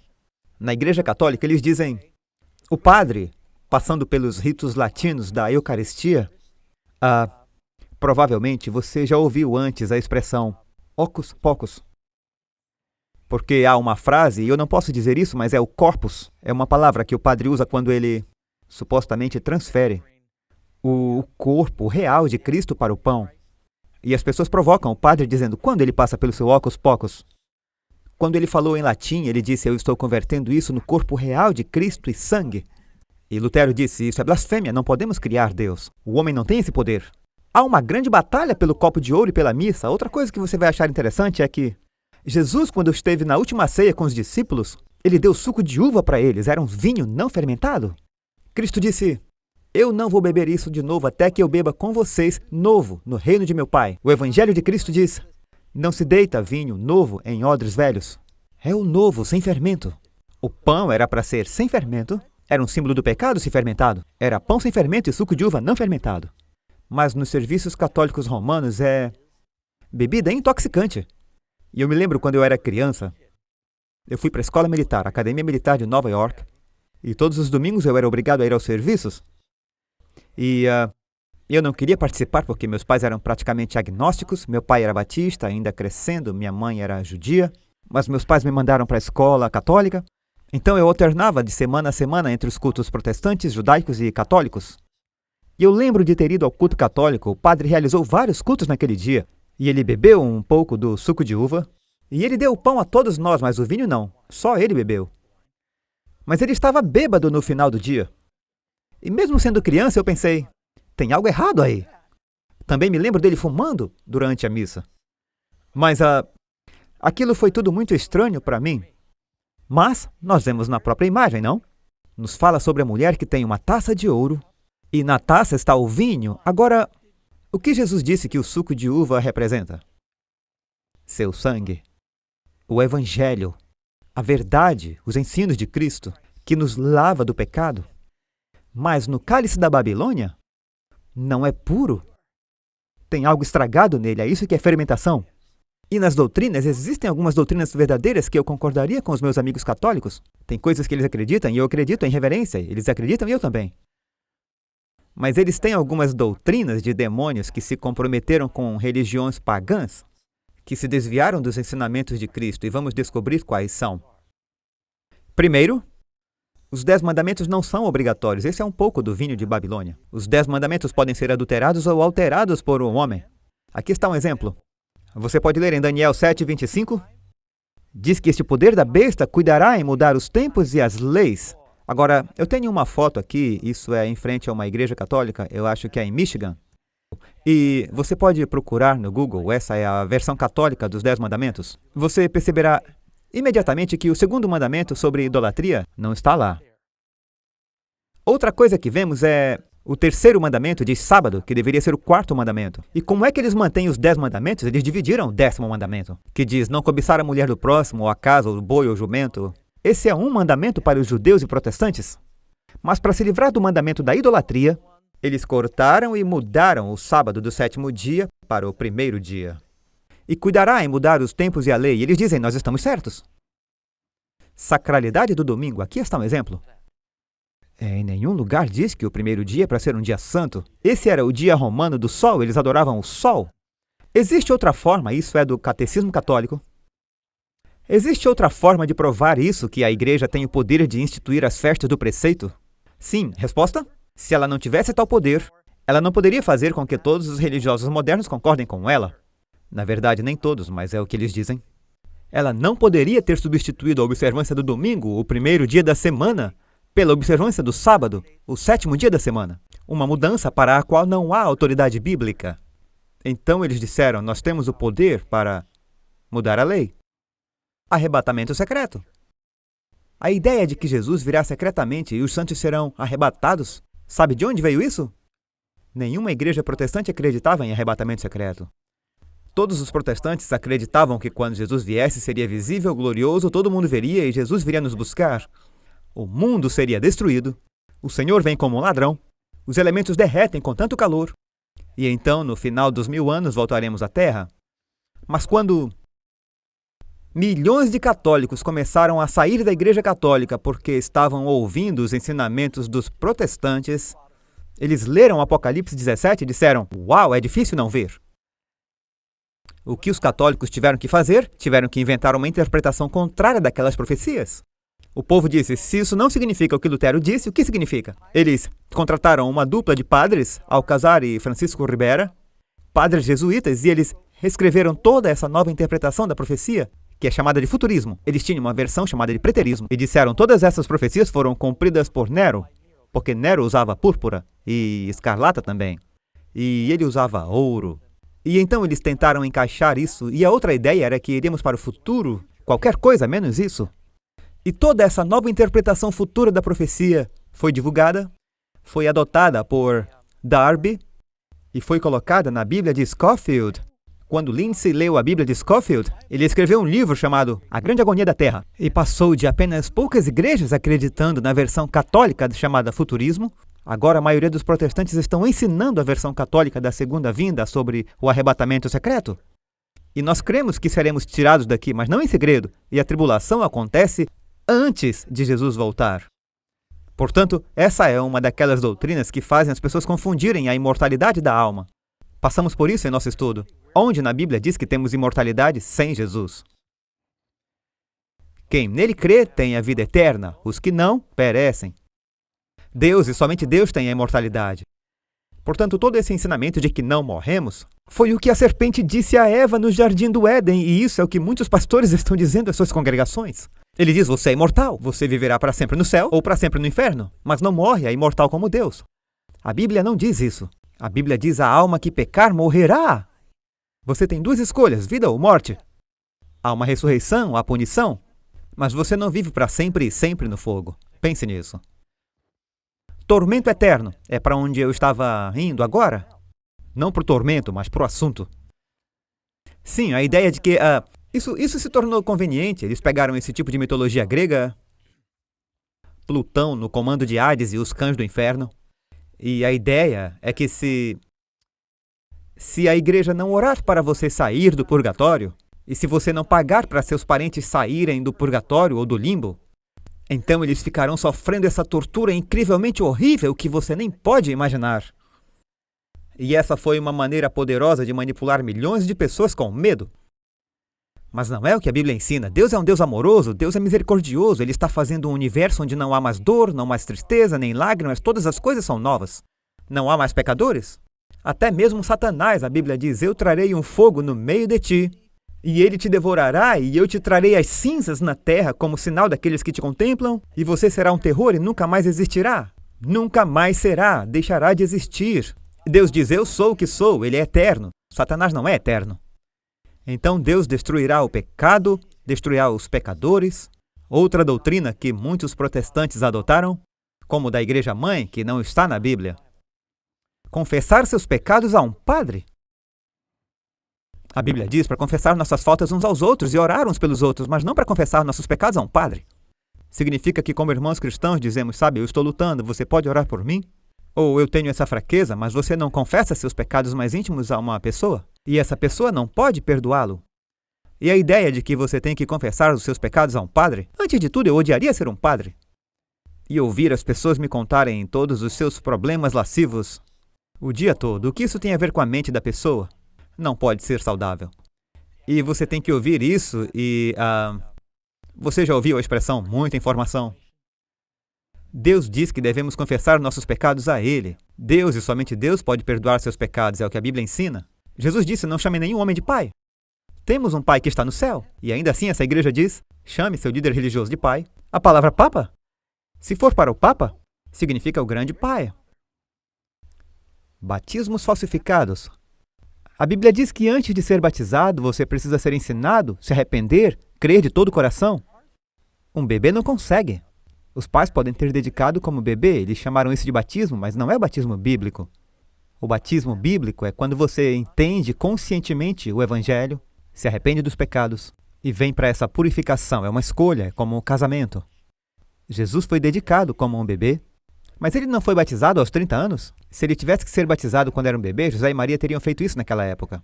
Na Igreja Católica, eles dizem, o padre, passando pelos ritos latinos da Eucaristia, provavelmente você já ouviu antes a expressão ocus pocus. Porque há uma frase, e eu não posso dizer isso, mas é o corpus, é uma palavra que o padre usa quando ele supostamente transfere o corpo real de Cristo para o pão. E as pessoas provocam o padre dizendo, quando ele passa pelo seu ocus pocus? Quando ele falou em latim, ele disse, eu estou convertendo isso no corpo real de Cristo e sangue. E Lutero disse, isso é blasfêmia, não podemos criar Deus. O homem não tem esse poder. Há uma grande batalha pelo copo de ouro e pela missa. Outra coisa que você vai achar interessante é que Jesus, quando esteve na última ceia com os discípulos, ele deu suco de uva para eles, era um vinho não fermentado. Cristo disse, eu não vou beber isso de novo até que eu beba com vocês novo no reino de meu Pai. O Evangelho de Cristo diz, não se deita vinho novo em odres velhos. É o novo, sem fermento. O pão era para ser sem fermento, era um símbolo do pecado se fermentado. Era pão sem fermento e suco de uva não fermentado. Mas nos serviços católicos romanos é bebida intoxicante. E eu me lembro quando eu era criança, Eu fui para a escola militar, a Academia Militar de Nova York, e todos os domingos eu era obrigado a ir aos serviços. E eu não queria participar porque meus pais eram praticamente agnósticos. Meu pai era batista, ainda crescendo, minha mãe era judia, mas meus pais me mandaram para a escola católica. Então eu alternava de semana a semana entre os cultos protestantes, judaicos e católicos. E eu lembro de ter ido ao culto católico. O padre realizou vários cultos naquele dia, e ele bebeu um pouco do suco de uva, e ele deu o pão a todos nós, mas o vinho não, só ele bebeu. Mas ele estava bêbado no final do dia. E mesmo sendo criança, eu pensei, tem algo errado aí. Também me lembro dele fumando durante a missa. Mas aquilo foi tudo muito estranho para mim. Mas nós vemos na própria imagem, não? Nos fala sobre a mulher que tem uma taça de ouro, e na taça está o vinho. Agora, o que Jesus disse que o suco de uva representa? Seu sangue. O Evangelho. A verdade, os ensinos de Cristo, que nos lava do pecado. Mas no cálice da Babilônia, não é puro. Tem algo estragado nele, é isso que é fermentação. E nas doutrinas, existem algumas doutrinas verdadeiras que eu concordaria com os meus amigos católicos. Tem coisas que eles acreditam e eu acredito em reverência. Eles acreditam e eu também. Mas eles têm algumas doutrinas de demônios que se comprometeram com religiões pagãs, que se desviaram dos ensinamentos de Cristo, e vamos descobrir quais são. Primeiro, os 10 mandamentos não são obrigatórios. Esse é um pouco do vinho de Babilônia. Os 10 mandamentos podem ser adulterados ou alterados por um homem. Aqui está um exemplo. Você pode ler em Daniel 7:25. Diz que este poder da besta cuidará em mudar os tempos e as leis. Agora, eu tenho uma foto aqui, isso é em frente a uma igreja católica, eu acho que é em Michigan. E você pode procurar no Google, essa é a versão católica dos 10 mandamentos. Você perceberá imediatamente que o segundo mandamento sobre idolatria não está lá. Outra coisa que vemos é o terceiro mandamento de sábado, que deveria ser o quarto mandamento. E como é que eles mantêm os 10 mandamentos? Eles dividiram o 10º mandamento, que diz não cobiçar a mulher do próximo, ou a casa, ou o boi, ou o jumento. Esse é um mandamento para os judeus e protestantes. Mas para se livrar do mandamento da idolatria, eles cortaram e mudaram o sábado do 7º dia para o 1º dia. E cuidará em mudar os tempos e a lei. E eles dizem, nós estamos certos. Sacralidade do domingo. Aqui está um exemplo. Em nenhum lugar diz que o 1º dia é para ser um dia santo. Esse era o dia romano do sol. Eles adoravam o sol. Existe outra forma, isso é do catecismo católico. Existe outra forma de provar isso, que a igreja tem o poder de instituir as festas do preceito? Sim. Resposta? Se ela não tivesse tal poder, ela não poderia fazer com que todos os religiosos modernos concordem com ela. Na verdade, nem todos, mas é o que eles dizem. Ela não poderia ter substituído a observância do domingo, o 1º dia da semana, pela observância do sábado, o 7º dia da semana. Uma mudança para a qual não há autoridade bíblica. Então eles disseram, nós temos o poder para mudar a lei. Arrebatamento secreto. A ideia de que Jesus virá secretamente e os santos serão arrebatados, sabe de onde veio isso? Nenhuma igreja protestante acreditava em arrebatamento secreto. Todos os protestantes acreditavam que quando Jesus viesse seria visível, glorioso, todo mundo veria e Jesus viria nos buscar. O mundo seria destruído, o Senhor vem como um ladrão, os elementos derretem com tanto calor, e então, no final dos 1000 anos, voltaremos à Terra. Mas quando milhões de católicos começaram a sair da Igreja Católica porque estavam ouvindo os ensinamentos dos protestantes, eles leram Apocalipse 17 e disseram, uau, é difícil não ver. O que os católicos tiveram que fazer? Tiveram que inventar uma interpretação contrária daquelas profecias. O povo disse, se isso não significa o que Lutero disse, o que significa? Eles contrataram uma dupla de padres, Alcazar e Francisco Ribera, padres jesuítas, e eles reescreveram toda essa nova interpretação da profecia, que é chamada de futurismo. Eles tinham uma versão chamada de preterismo, e disseram todas essas profecias foram cumpridas por Nero, porque Nero usava púrpura e escarlata também, e ele usava ouro. E então eles tentaram encaixar isso, e a outra ideia era que iríamos para o futuro, qualquer coisa menos isso. E toda essa nova interpretação futura da profecia foi divulgada, foi adotada por Darby e foi colocada na Bíblia de Scofield. Quando Lindsay leu a Bíblia de Scofield, ele escreveu um livro chamado A Grande Agonia da Terra e passou de apenas poucas igrejas acreditando na versão católica chamada futurismo. Agora a maioria dos protestantes estão ensinando a versão católica da segunda vinda sobre o arrebatamento secreto. E nós cremos que seremos tirados daqui, mas não em segredo, e a tribulação acontece antes de Jesus voltar. Portanto, essa é uma daquelas doutrinas que fazem as pessoas confundirem a imortalidade da alma. Passamos por isso em nosso estudo. Onde na Bíblia diz que temos imortalidade sem Jesus? Quem nele crê tem a vida eterna, os que não, perecem. Deus e somente Deus tem a imortalidade. Portanto, todo esse ensinamento de que não morremos foi o que a serpente disse a Eva no jardim do Éden, e isso é o que muitos pastores estão dizendo às suas congregações. Ele diz, você é imortal, você viverá para sempre no céu ou para sempre no inferno, mas não morre, é imortal como Deus. A Bíblia não diz isso. A Bíblia diz a alma que pecar morrerá. Você tem duas escolhas, vida ou morte. Há uma ressurreição, há punição, mas você não vive para sempre e sempre no fogo. Pense nisso. Tormento eterno é para onde eu estava indo agora? Não para o tormento, mas para o assunto. Sim, a ideia de que isso se tornou conveniente. Eles pegaram esse tipo de mitologia grega, Plutão no comando de Hades e os cães do inferno. E a ideia é que se a igreja não orar para você sair do purgatório, e se você não pagar para seus parentes saírem do purgatório ou do limbo, então eles ficarão sofrendo essa tortura incrivelmente horrível que você nem pode imaginar. E essa foi uma maneira poderosa de manipular milhões de pessoas com medo. Mas não é o que a Bíblia ensina. Deus é um Deus amoroso, Deus é misericordioso. Ele está fazendo um universo onde não há mais dor, não mais tristeza, nem lágrimas, todas as coisas são novas. Não há mais pecadores. Até mesmo Satanás, a Bíblia diz, eu trarei um fogo no meio de ti, e ele te devorará, e eu te trarei as cinzas na terra como sinal daqueles que te contemplam, e você será um terror e nunca mais existirá. Nunca mais será, deixará de existir. Deus diz, eu sou o que sou, ele é eterno. Satanás não é eterno. Então Deus destruirá o pecado, destruirá os pecadores. Outra doutrina que muitos protestantes adotaram, como da Igreja Mãe, que não está na Bíblia. Confessar seus pecados a um padre. A Bíblia diz para confessar nossas faltas uns aos outros e orar uns pelos outros, mas não para confessar nossos pecados a um padre. Significa que, como irmãos cristãos, dizemos, sabe, eu estou lutando, você pode orar por mim? Ou eu tenho essa fraqueza, mas você não confessa seus pecados mais íntimos a uma pessoa? E essa pessoa não pode perdoá-lo? E a ideia de que você tem que confessar os seus pecados a um padre? Antes de tudo, eu odiaria ser um padre. E ouvir as pessoas me contarem todos os seus problemas lascivos o dia todo. O que isso tem a ver com a mente da pessoa? Não pode ser saudável. E você tem que ouvir isso e... você já ouviu a expressão, muita informação? Deus diz que devemos confessar nossos pecados a Ele. Deus e somente Deus pode perdoar seus pecados, é o que a Bíblia ensina. Jesus disse, não chame nenhum homem de pai. Temos um pai que está no céu. E ainda assim essa igreja diz, chame seu líder religioso de pai. A palavra papa, se for para o papa, significa o grande pai. Batismos falsificados. A Bíblia diz que antes de ser batizado, você precisa ser ensinado, se arrepender, crer de todo o coração. Um bebê não consegue. Os pais podem ter dedicado como bebê, eles chamaram isso de batismo, mas não é o batismo bíblico. O batismo bíblico é quando você entende conscientemente o Evangelho, se arrepende dos pecados e vem para essa purificação. É uma escolha, é como um casamento. Jesus foi dedicado como um bebê, mas ele não foi batizado aos 30 anos? Se ele tivesse que ser batizado quando era um bebê, José e Maria teriam feito isso naquela época.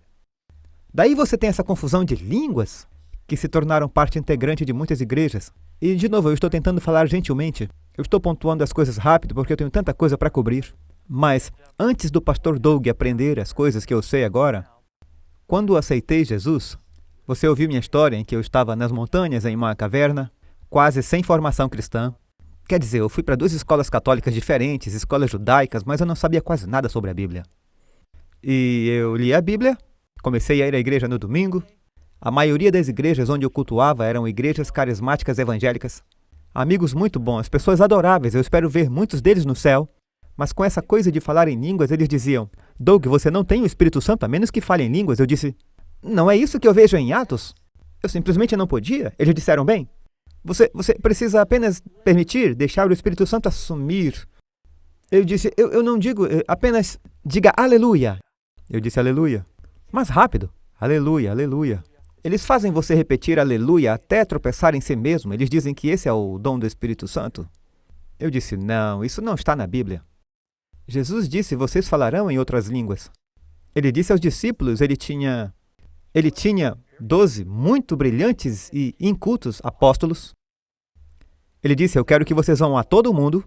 Daí você tem essa confusão de línguas que se tornaram parte integrante de muitas igrejas. E, de novo, eu estou tentando falar gentilmente. Eu estou pontuando as coisas rápido porque eu tenho tanta coisa para cobrir. Mas, antes do pastor Doug aprender as coisas que eu sei agora, quando aceitei Jesus, você ouviu minha história em que eu estava nas montanhas em uma caverna, quase sem formação cristã. Quer dizer, eu fui para 2 escolas católicas diferentes, escolas judaicas, mas eu não sabia quase nada sobre a Bíblia. E eu li a Bíblia, comecei a ir à igreja no domingo. A maioria das igrejas onde eu cultuava eram igrejas carismáticas evangélicas. Amigos muito bons, pessoas adoráveis, eu espero ver muitos deles no céu. Mas com essa coisa de falar em línguas, eles diziam, Doug, você não tem o Espírito Santo a menos que fale em línguas. Eu disse, não é isso que eu vejo em Atos? Eu simplesmente não podia. Eles disseram, bem, você precisa apenas permitir, deixar o Espírito Santo assumir. Eu disse, eu não digo, apenas diga aleluia. Eu disse aleluia. Mas rápido, aleluia, aleluia. Eles fazem você repetir aleluia até tropeçar em si mesmo. Eles dizem que esse é o dom do Espírito Santo. Eu disse, não, isso não está na Bíblia. Jesus disse, vocês falarão em outras línguas. Ele disse aos discípulos, ele tinha ele tinha 12 muito brilhantes e incultos apóstolos. Ele disse: eu quero que vocês vão a todo o mundo,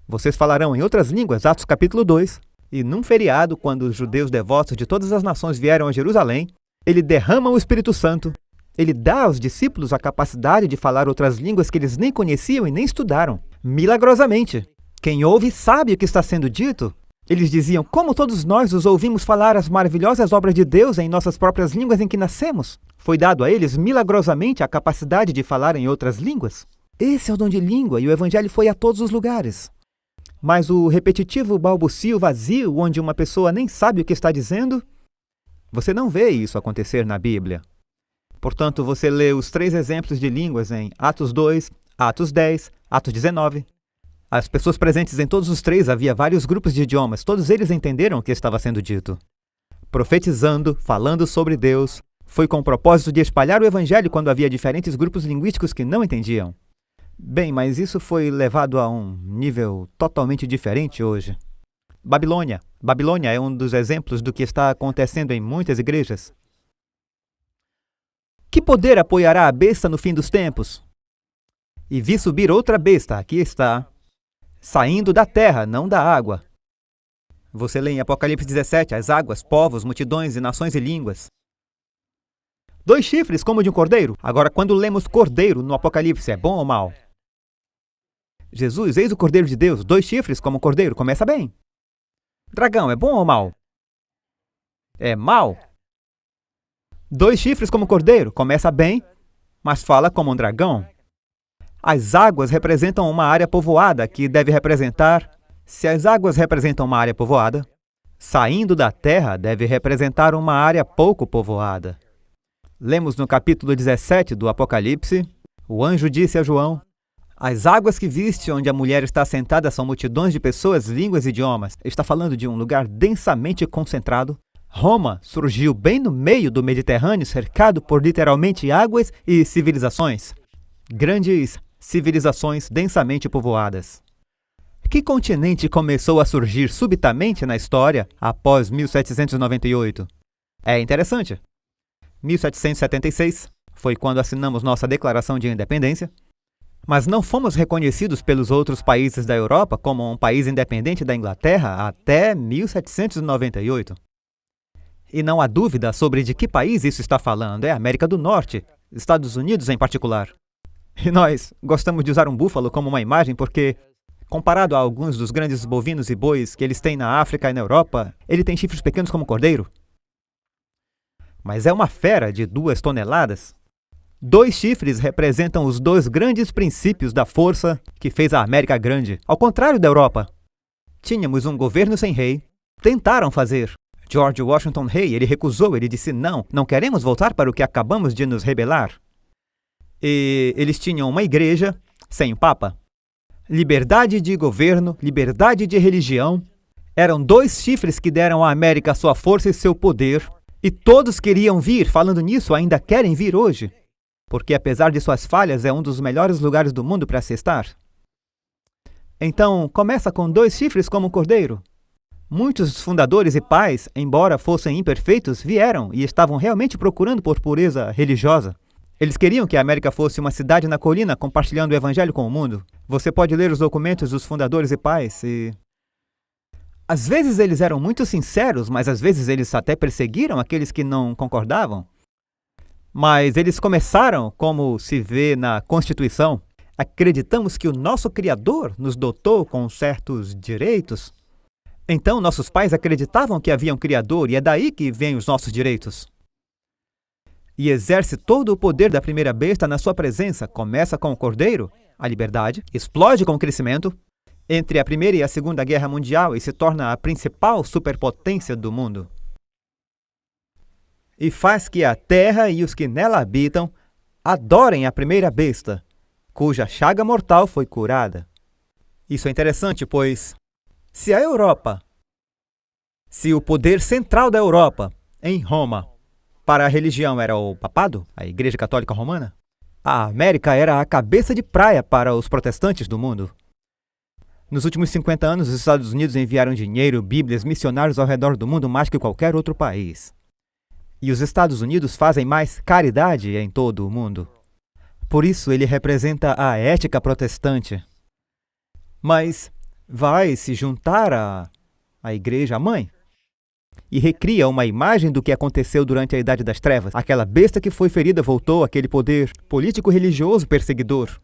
vocês falarão em outras línguas, Atos capítulo 2, e num feriado, quando os judeus devotos de todas as nações vieram a Jerusalém, ele derrama o Espírito Santo, ele dá aos discípulos a capacidade de falar outras línguas que eles nem conheciam e nem estudaram, milagrosamente. Quem ouve sabe o que está sendo dito. Eles diziam: como todos nós os ouvimos falar as maravilhosas obras de Deus em nossas próprias línguas em que nascemos. Foi dado a eles milagrosamente a capacidade de falar em outras línguas. Esse é o dom de língua, e o evangelho foi a todos os lugares. Mas o repetitivo balbucio vazio, onde uma pessoa nem sabe o que está dizendo, você não vê isso acontecer na Bíblia. Portanto, você lê os 3 exemplos de línguas em Atos 2, Atos 10, Atos 19. As pessoas presentes em todos os 3, havia vários grupos de idiomas, todos eles entenderam o que estava sendo dito. Profetizando, falando sobre Deus, foi com o propósito de espalhar o evangelho quando havia diferentes grupos linguísticos que não entendiam. Bem, mas isso foi levado a um nível totalmente diferente hoje. Babilônia. Babilônia é um dos exemplos do que está acontecendo em muitas igrejas. Que poder apoiará a besta no fim dos tempos? E vi subir outra besta, aqui está, saindo da terra, não da água. Você lê em Apocalipse 17, as águas, povos, multidões e nações e línguas. 2 chifres como de um cordeiro. Agora, quando lemos cordeiro no Apocalipse, é bom ou mal? Jesus, eis o Cordeiro de Deus, 2 chifres como cordeiro, começa bem. Dragão, é bom ou mal? É mal. 2 chifres como cordeiro, começa bem, mas fala como um dragão. As águas representam uma área povoada, que deve representar... Se as águas representam uma área povoada, saindo da terra deve representar uma área pouco povoada. Lemos no capítulo 17 do Apocalipse, o anjo disse a João: as águas que viste onde a mulher está sentada são multidões de pessoas, línguas e idiomas. Está falando de um lugar densamente concentrado. Roma surgiu bem no meio do Mediterrâneo, cercado por literalmente águas e civilizações. Grandes civilizações densamente povoadas. Que continente começou a surgir subitamente na história após 1798? É interessante. 1776 foi quando assinamos nossa Declaração de Independência, mas não fomos reconhecidos pelos outros países da Europa como um país independente da Inglaterra até 1798. E não há dúvida sobre de que país isso está falando, é a América do Norte, Estados Unidos em particular. E nós gostamos de usar um búfalo como uma imagem porque, comparado a alguns dos grandes bovinos e bois que eles têm na África e na Europa, ele tem chifres pequenos como cordeiro. Mas é uma fera de 2 toneladas. 2 chifres representam os 2 grandes princípios da força que fez a América grande. Ao contrário da Europa, tínhamos um governo sem rei. Tentaram fazer. George Washington rei, ele recusou, ele disse: não queremos voltar para o que acabamos de nos rebelar. E eles tinham uma igreja sem o Papa. Liberdade de governo, liberdade de religião. Eram 2 chifres que deram à América sua força e seu poder. E todos queriam vir, falando nisso, ainda querem vir hoje. Porque apesar de suas falhas, é um dos melhores lugares do mundo para se estar. Então, começa com 2 chifres como um cordeiro. Muitos fundadores e pais, embora fossem imperfeitos, vieram e estavam realmente procurando por pureza religiosa. Eles queriam que a América fosse uma cidade na colina, compartilhando o evangelho com o mundo. Você pode ler os documentos dos fundadores e pais e... às vezes eles eram muito sinceros, mas às vezes eles até perseguiram aqueles que não concordavam. Mas eles começaram, como se vê na Constituição. Acreditamos que o nosso Criador nos dotou com certos direitos. Então, nossos pais acreditavam que havia um Criador e é daí que vêm os nossos direitos. E exerce todo o poder da primeira besta na sua presença. Começa com o cordeiro, a liberdade, explode com o crescimento, entre a Primeira e a Segunda Guerra Mundial e se torna a principal superpotência do mundo. E faz que a terra e os que nela habitam adorem a primeira besta, cuja chaga mortal foi curada. Isso é interessante, pois se a Europa, se o poder central da Europa, em Roma, para a religião era o papado, a Igreja Católica Romana, a América era a cabeça de praia para os protestantes do mundo. Nos últimos 50 anos, os Estados Unidos enviaram dinheiro, bíblias, missionários ao redor do mundo mais que qualquer outro país. E os Estados Unidos fazem mais caridade em todo o mundo. Por isso, ele representa a ética protestante. Mas vai se juntar à igreja mãe e recria uma imagem do que aconteceu durante a Idade das Trevas. Aquela besta que foi ferida voltou àquele poder político-religioso perseguidor.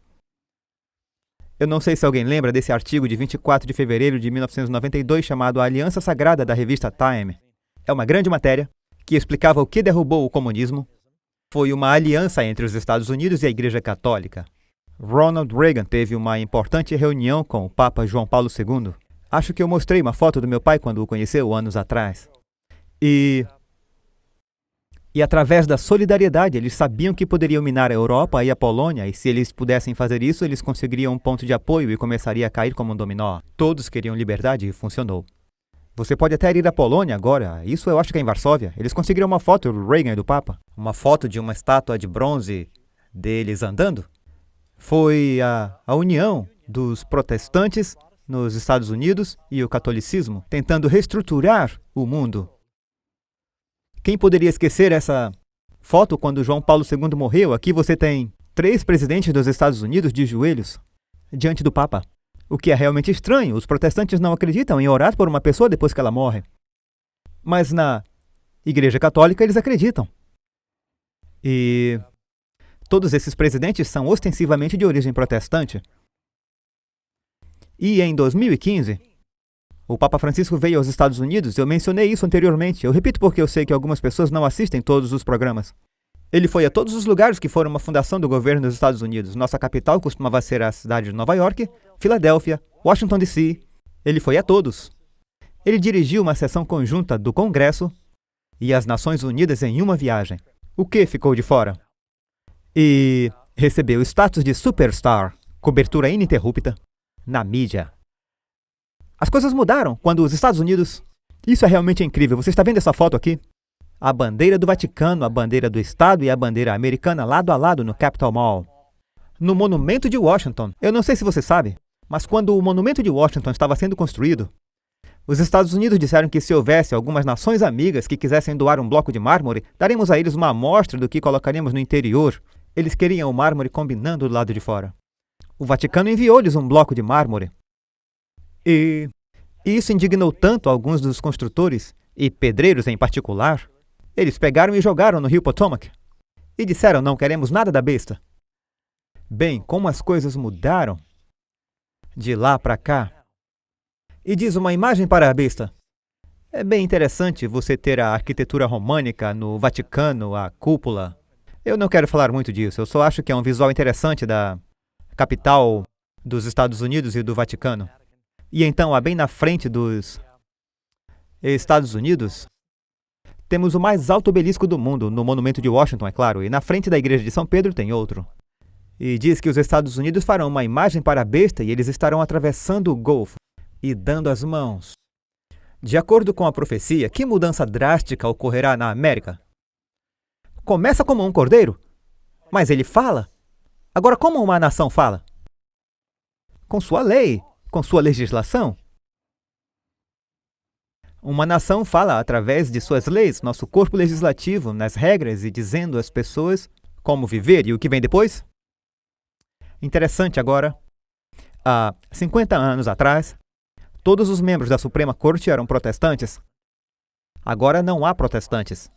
Eu não sei se alguém lembra desse artigo de 24 de fevereiro de 1992 chamado A Aliança Sagrada da revista Time. É uma grande matéria que explicava o que derrubou o comunismo. Foi uma aliança entre os Estados Unidos e a Igreja Católica. Ronald Reagan teve uma importante reunião com o Papa João Paulo II. Acho que eu mostrei uma foto do meu pai quando o conheceu anos atrás. E através da solidariedade, eles sabiam que poderiam minar a Europa e a Polônia, e se eles pudessem fazer isso, eles conseguiriam um ponto de apoio e começaria a cair como um dominó. Todos queriam liberdade e funcionou. Você pode até ir à Polônia agora, isso eu acho que é em Varsóvia. Eles conseguiram uma foto do Reagan e do Papa. Uma foto de uma estátua de bronze deles andando. Foi a união dos protestantes nos Estados Unidos e o catolicismo, tentando reestruturar o mundo. Quem poderia esquecer essa foto quando João Paulo II morreu? Aqui você tem 3 presidentes dos Estados Unidos de joelhos diante do Papa. O que é realmente estranho, os protestantes não acreditam em orar por uma pessoa depois que ela morre. Mas na Igreja Católica eles acreditam. E todos esses presidentes são ostensivamente de origem protestante. E em 2015, o Papa Francisco veio aos Estados Unidos. Eu mencionei isso anteriormente. Eu repito porque eu sei que algumas pessoas não assistem todos os programas. Ele foi a todos os lugares que foram uma fundação do governo dos Estados Unidos. Nossa capital costumava ser a cidade de Nova York, Filadélfia, Washington, D.C. Ele foi a todos. Ele dirigiu uma sessão conjunta do Congresso e as Nações Unidas em uma viagem. O que ficou de fora? E recebeu o status de superstar, cobertura ininterrupta, na mídia. As coisas mudaram quando os Estados Unidos... Isso é realmente incrível. Você está vendo essa foto aqui? A bandeira do Vaticano, a bandeira do Estado e a bandeira americana lado a lado no Capitol Mall. No Monumento de Washington. Eu não sei se você sabe, mas quando o Monumento de Washington estava sendo construído, os Estados Unidos disseram que se houvesse algumas nações amigas que quisessem doar um bloco de mármore, daremos a eles uma amostra do que colocaríamos no interior. Eles queriam o mármore combinando do lado de fora. O Vaticano enviou-lhes um bloco de mármore. E isso indignou tanto alguns dos construtores, e pedreiros em particular. Eles pegaram e jogaram no rio Potomac. E disseram, não queremos nada da besta. Bem, como as coisas mudaram de lá para cá. E diz uma imagem para a besta. É bem interessante você ter a arquitetura românica no Vaticano, a cúpula. Eu não quero falar muito disso, eu só acho que é um visual interessante da capital dos Estados Unidos e do Vaticano. E então, bem na frente dos Estados Unidos, temos o mais alto obelisco do mundo, no Monumento de Washington, é claro, e na frente da Igreja de São Pedro tem outro. E diz que os Estados Unidos farão uma imagem para a besta e eles estarão atravessando o Golfo e dando as mãos. De acordo com a profecia, que mudança drástica ocorrerá na América? Começa como um cordeiro, mas ele fala. Agora, como uma nação fala? Com sua lei, com sua legislação. Uma nação fala através de suas leis, nosso corpo legislativo, nas regras e dizendo às pessoas como viver. E o que vem depois? Interessante agora. Há 50 anos atrás, todos os membros da Suprema Corte eram protestantes. Agora não há protestantes.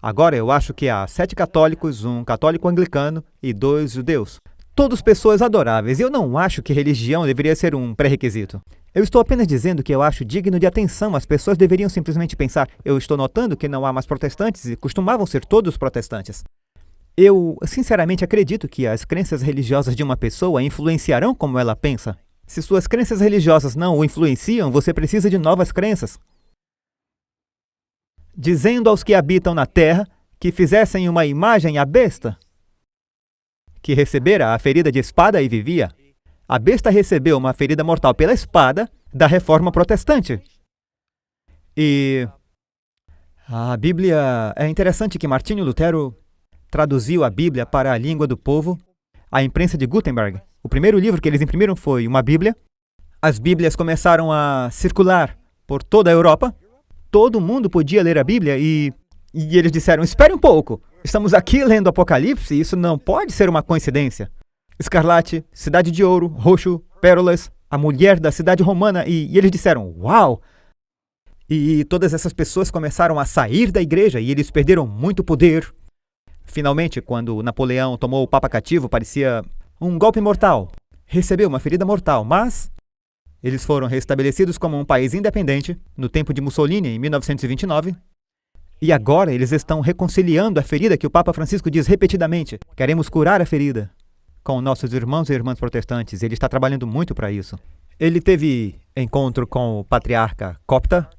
Agora eu acho que há 7 católicos, 1 católico anglicano e 2 judeus. Todos pessoas adoráveis, e eu não acho que religião deveria ser um pré-requisito. Eu estou apenas dizendo que eu acho digno de atenção. As pessoas deveriam simplesmente pensar, eu estou notando que não há mais protestantes e costumavam ser todos protestantes. Eu, sinceramente, acredito que as crenças religiosas de uma pessoa influenciarão como ela pensa. Se suas crenças religiosas não o influenciam, você precisa de novas crenças. Dizendo aos que habitam na terra que fizessem uma imagem à besta, que recebera a ferida de espada e vivia. A besta recebeu uma ferida mortal pela espada da Reforma Protestante. E a Bíblia... É interessante que Martinho Lutero traduziu a Bíblia para a língua do povo, a imprensa de Gutenberg. O primeiro livro que eles imprimiram foi uma Bíblia. As Bíblias começaram a circular por toda a Europa. Todo mundo podia ler a Bíblia e E eles disseram, espere um pouco, estamos aqui lendo Apocalipse e isso não pode ser uma coincidência. Escarlate, cidade de ouro, roxo, pérolas, a mulher da cidade romana, e eles disseram, uau! E todas essas pessoas começaram a sair da igreja e eles perderam muito poder. Finalmente, quando Napoleão tomou o Papa cativo, parecia um golpe mortal. Recebeu uma ferida mortal, mas eles foram restabelecidos como um país independente no tempo de Mussolini, em 1929. E agora eles estão reconciliando a ferida que o Papa Francisco diz repetidamente. Queremos curar a ferida com nossos irmãos e irmãs protestantes. Ele está trabalhando muito para isso. Ele teve encontro com o patriarca copta,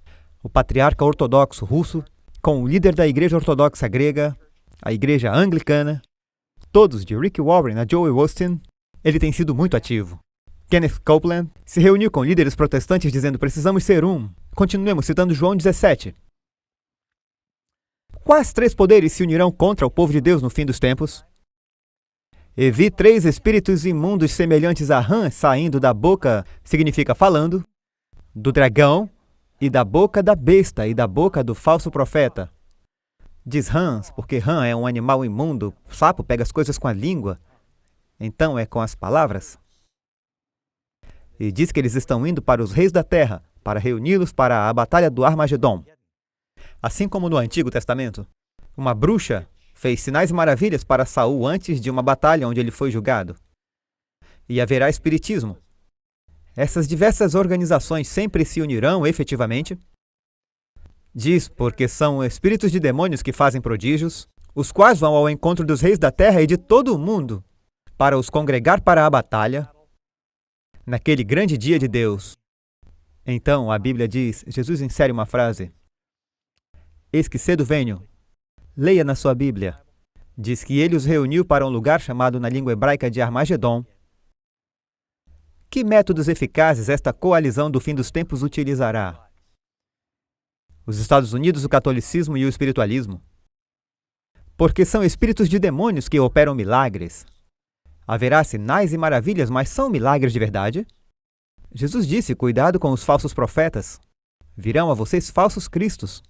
o patriarca ortodoxo russo, com o líder da igreja ortodoxa grega, a igreja anglicana, todos de Rick Warren a Joel Osteen. Ele tem sido muito ativo. Kenneth Copeland se reuniu com líderes protestantes dizendo, precisamos ser um. Continuemos citando João 17. Quais 3 poderes se unirão contra o povo de Deus no fim dos tempos? E vi 3 espíritos imundos semelhantes a rã saindo da boca, significa falando, do dragão, e da boca da besta e da boca do falso profeta. Diz rãs, porque rã é um animal imundo, o sapo pega as coisas com a língua, então é com as palavras. E diz que eles estão indo para os reis da terra, para reuni-los para a batalha do Armagedon. Assim como no Antigo Testamento, uma bruxa fez sinais e maravilhas para Saul antes de uma batalha onde ele foi julgado. E haverá espiritismo. Essas diversas organizações sempre se unirão efetivamente. Diz porque são espíritos de demônios que fazem prodígios, os quais vão ao encontro dos reis da terra e de todo o mundo, para os congregar para a batalha, naquele grande dia de Deus. Então, a Bíblia diz, Jesus insere uma frase, eis que cedo venho. Leia na sua Bíblia. Diz que ele os reuniu para um lugar chamado na língua hebraica de Armagedon. Que métodos eficazes esta coalizão do fim dos tempos utilizará? Os Estados Unidos, o catolicismo e o espiritualismo. Porque são espíritos de demônios que operam milagres. Haverá sinais e maravilhas, mas são milagres de verdade? Jesus disse, cuidado com os falsos profetas. Virão a vocês falsos cristos,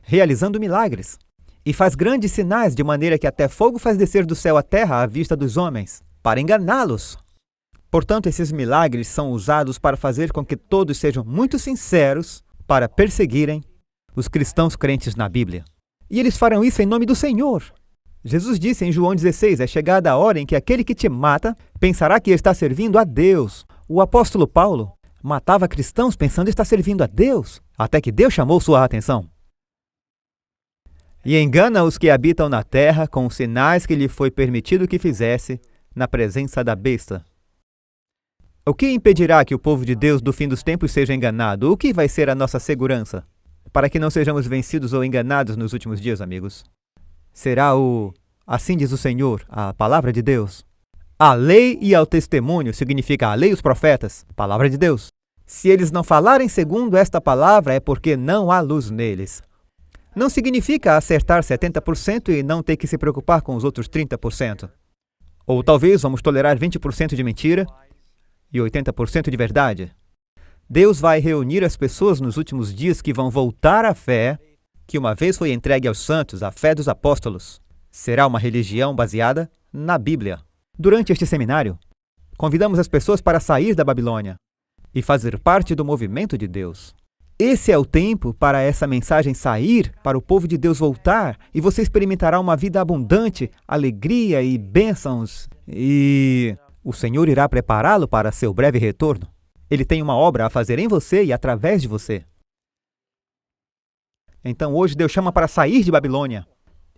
realizando milagres. E faz grandes sinais, de maneira que até fogo faz descer do céu à terra à vista dos homens, para enganá-los. Portanto, esses milagres são usados para fazer com que todos sejam muito sinceros, para perseguirem os cristãos crentes na Bíblia. E eles farão isso em nome do Senhor. Jesus disse em João 16, é chegada a hora em que aquele que te mata pensará que está servindo a Deus. O apóstolo Paulo matava cristãos pensando estar servindo a Deus, até que Deus chamou sua atenção. E engana os que habitam na terra com os sinais que lhe foi permitido que fizesse na presença da besta. O que impedirá que o povo de Deus do fim dos tempos seja enganado? O que vai ser a nossa segurança? Para que não sejamos vencidos ou enganados nos últimos dias, amigos. Será assim diz o Senhor, a palavra de Deus. A lei e ao testemunho significa a lei e os profetas, palavra de Deus. Se eles não falarem segundo esta palavra, é porque não há luz neles. Não significa acertar 70% e não ter que se preocupar com os outros 30%. Ou talvez vamos tolerar 20% de mentira e 80% de verdade. Deus vai reunir as pessoas nos últimos dias que vão voltar à fé, que uma vez foi entregue aos santos, a fé dos apóstolos. Será uma religião baseada na Bíblia. Durante este seminário, convidamos as pessoas para sair da Babilônia e fazer parte do movimento de Deus. Esse é o tempo para essa mensagem sair, para o povo de Deus voltar, e você experimentará uma vida abundante, alegria e bênçãos. E o Senhor irá prepará-lo para seu breve retorno. Ele tem uma obra a fazer em você e através de você. Então hoje Deus chama para sair de Babilônia.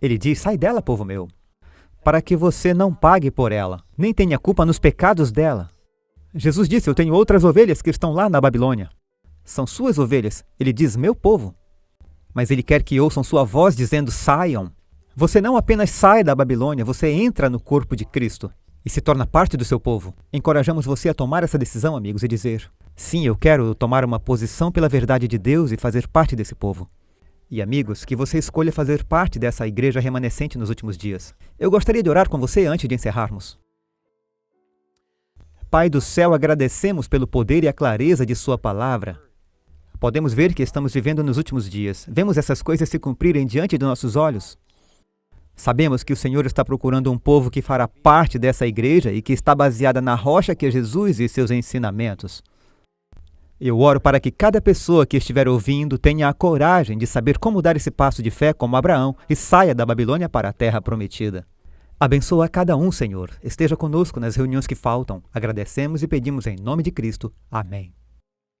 Ele diz, sai dela, povo meu, para que você não pague por ela, nem tenha culpa nos pecados dela. Jesus disse, eu tenho outras ovelhas que estão lá na Babilônia. São suas ovelhas. Ele diz, meu povo. Mas ele quer que ouçam sua voz dizendo, saiam. Você não apenas sai da Babilônia, você entra no corpo de Cristo e se torna parte do seu povo. Encorajamos você a tomar essa decisão, amigos, e dizer, sim, eu quero tomar uma posição pela verdade de Deus e fazer parte desse povo. E amigos, que você escolha fazer parte dessa igreja remanescente nos últimos dias. Eu gostaria de orar com você antes de encerrarmos. Pai do céu, agradecemos pelo poder e a clareza de sua palavra. Podemos ver que estamos vivendo nos últimos dias. Vemos essas coisas se cumprirem diante de nossos olhos. Sabemos que o Senhor está procurando um povo que fará parte dessa igreja e que está baseada na rocha que é Jesus e seus ensinamentos. Eu oro para que cada pessoa que estiver ouvindo tenha a coragem de saber como dar esse passo de fé como Abraão e saia da Babilônia para a terra prometida. Abençoa cada um, Senhor. Esteja conosco nas reuniões que faltam. Agradecemos e pedimos em nome de Cristo. Amém.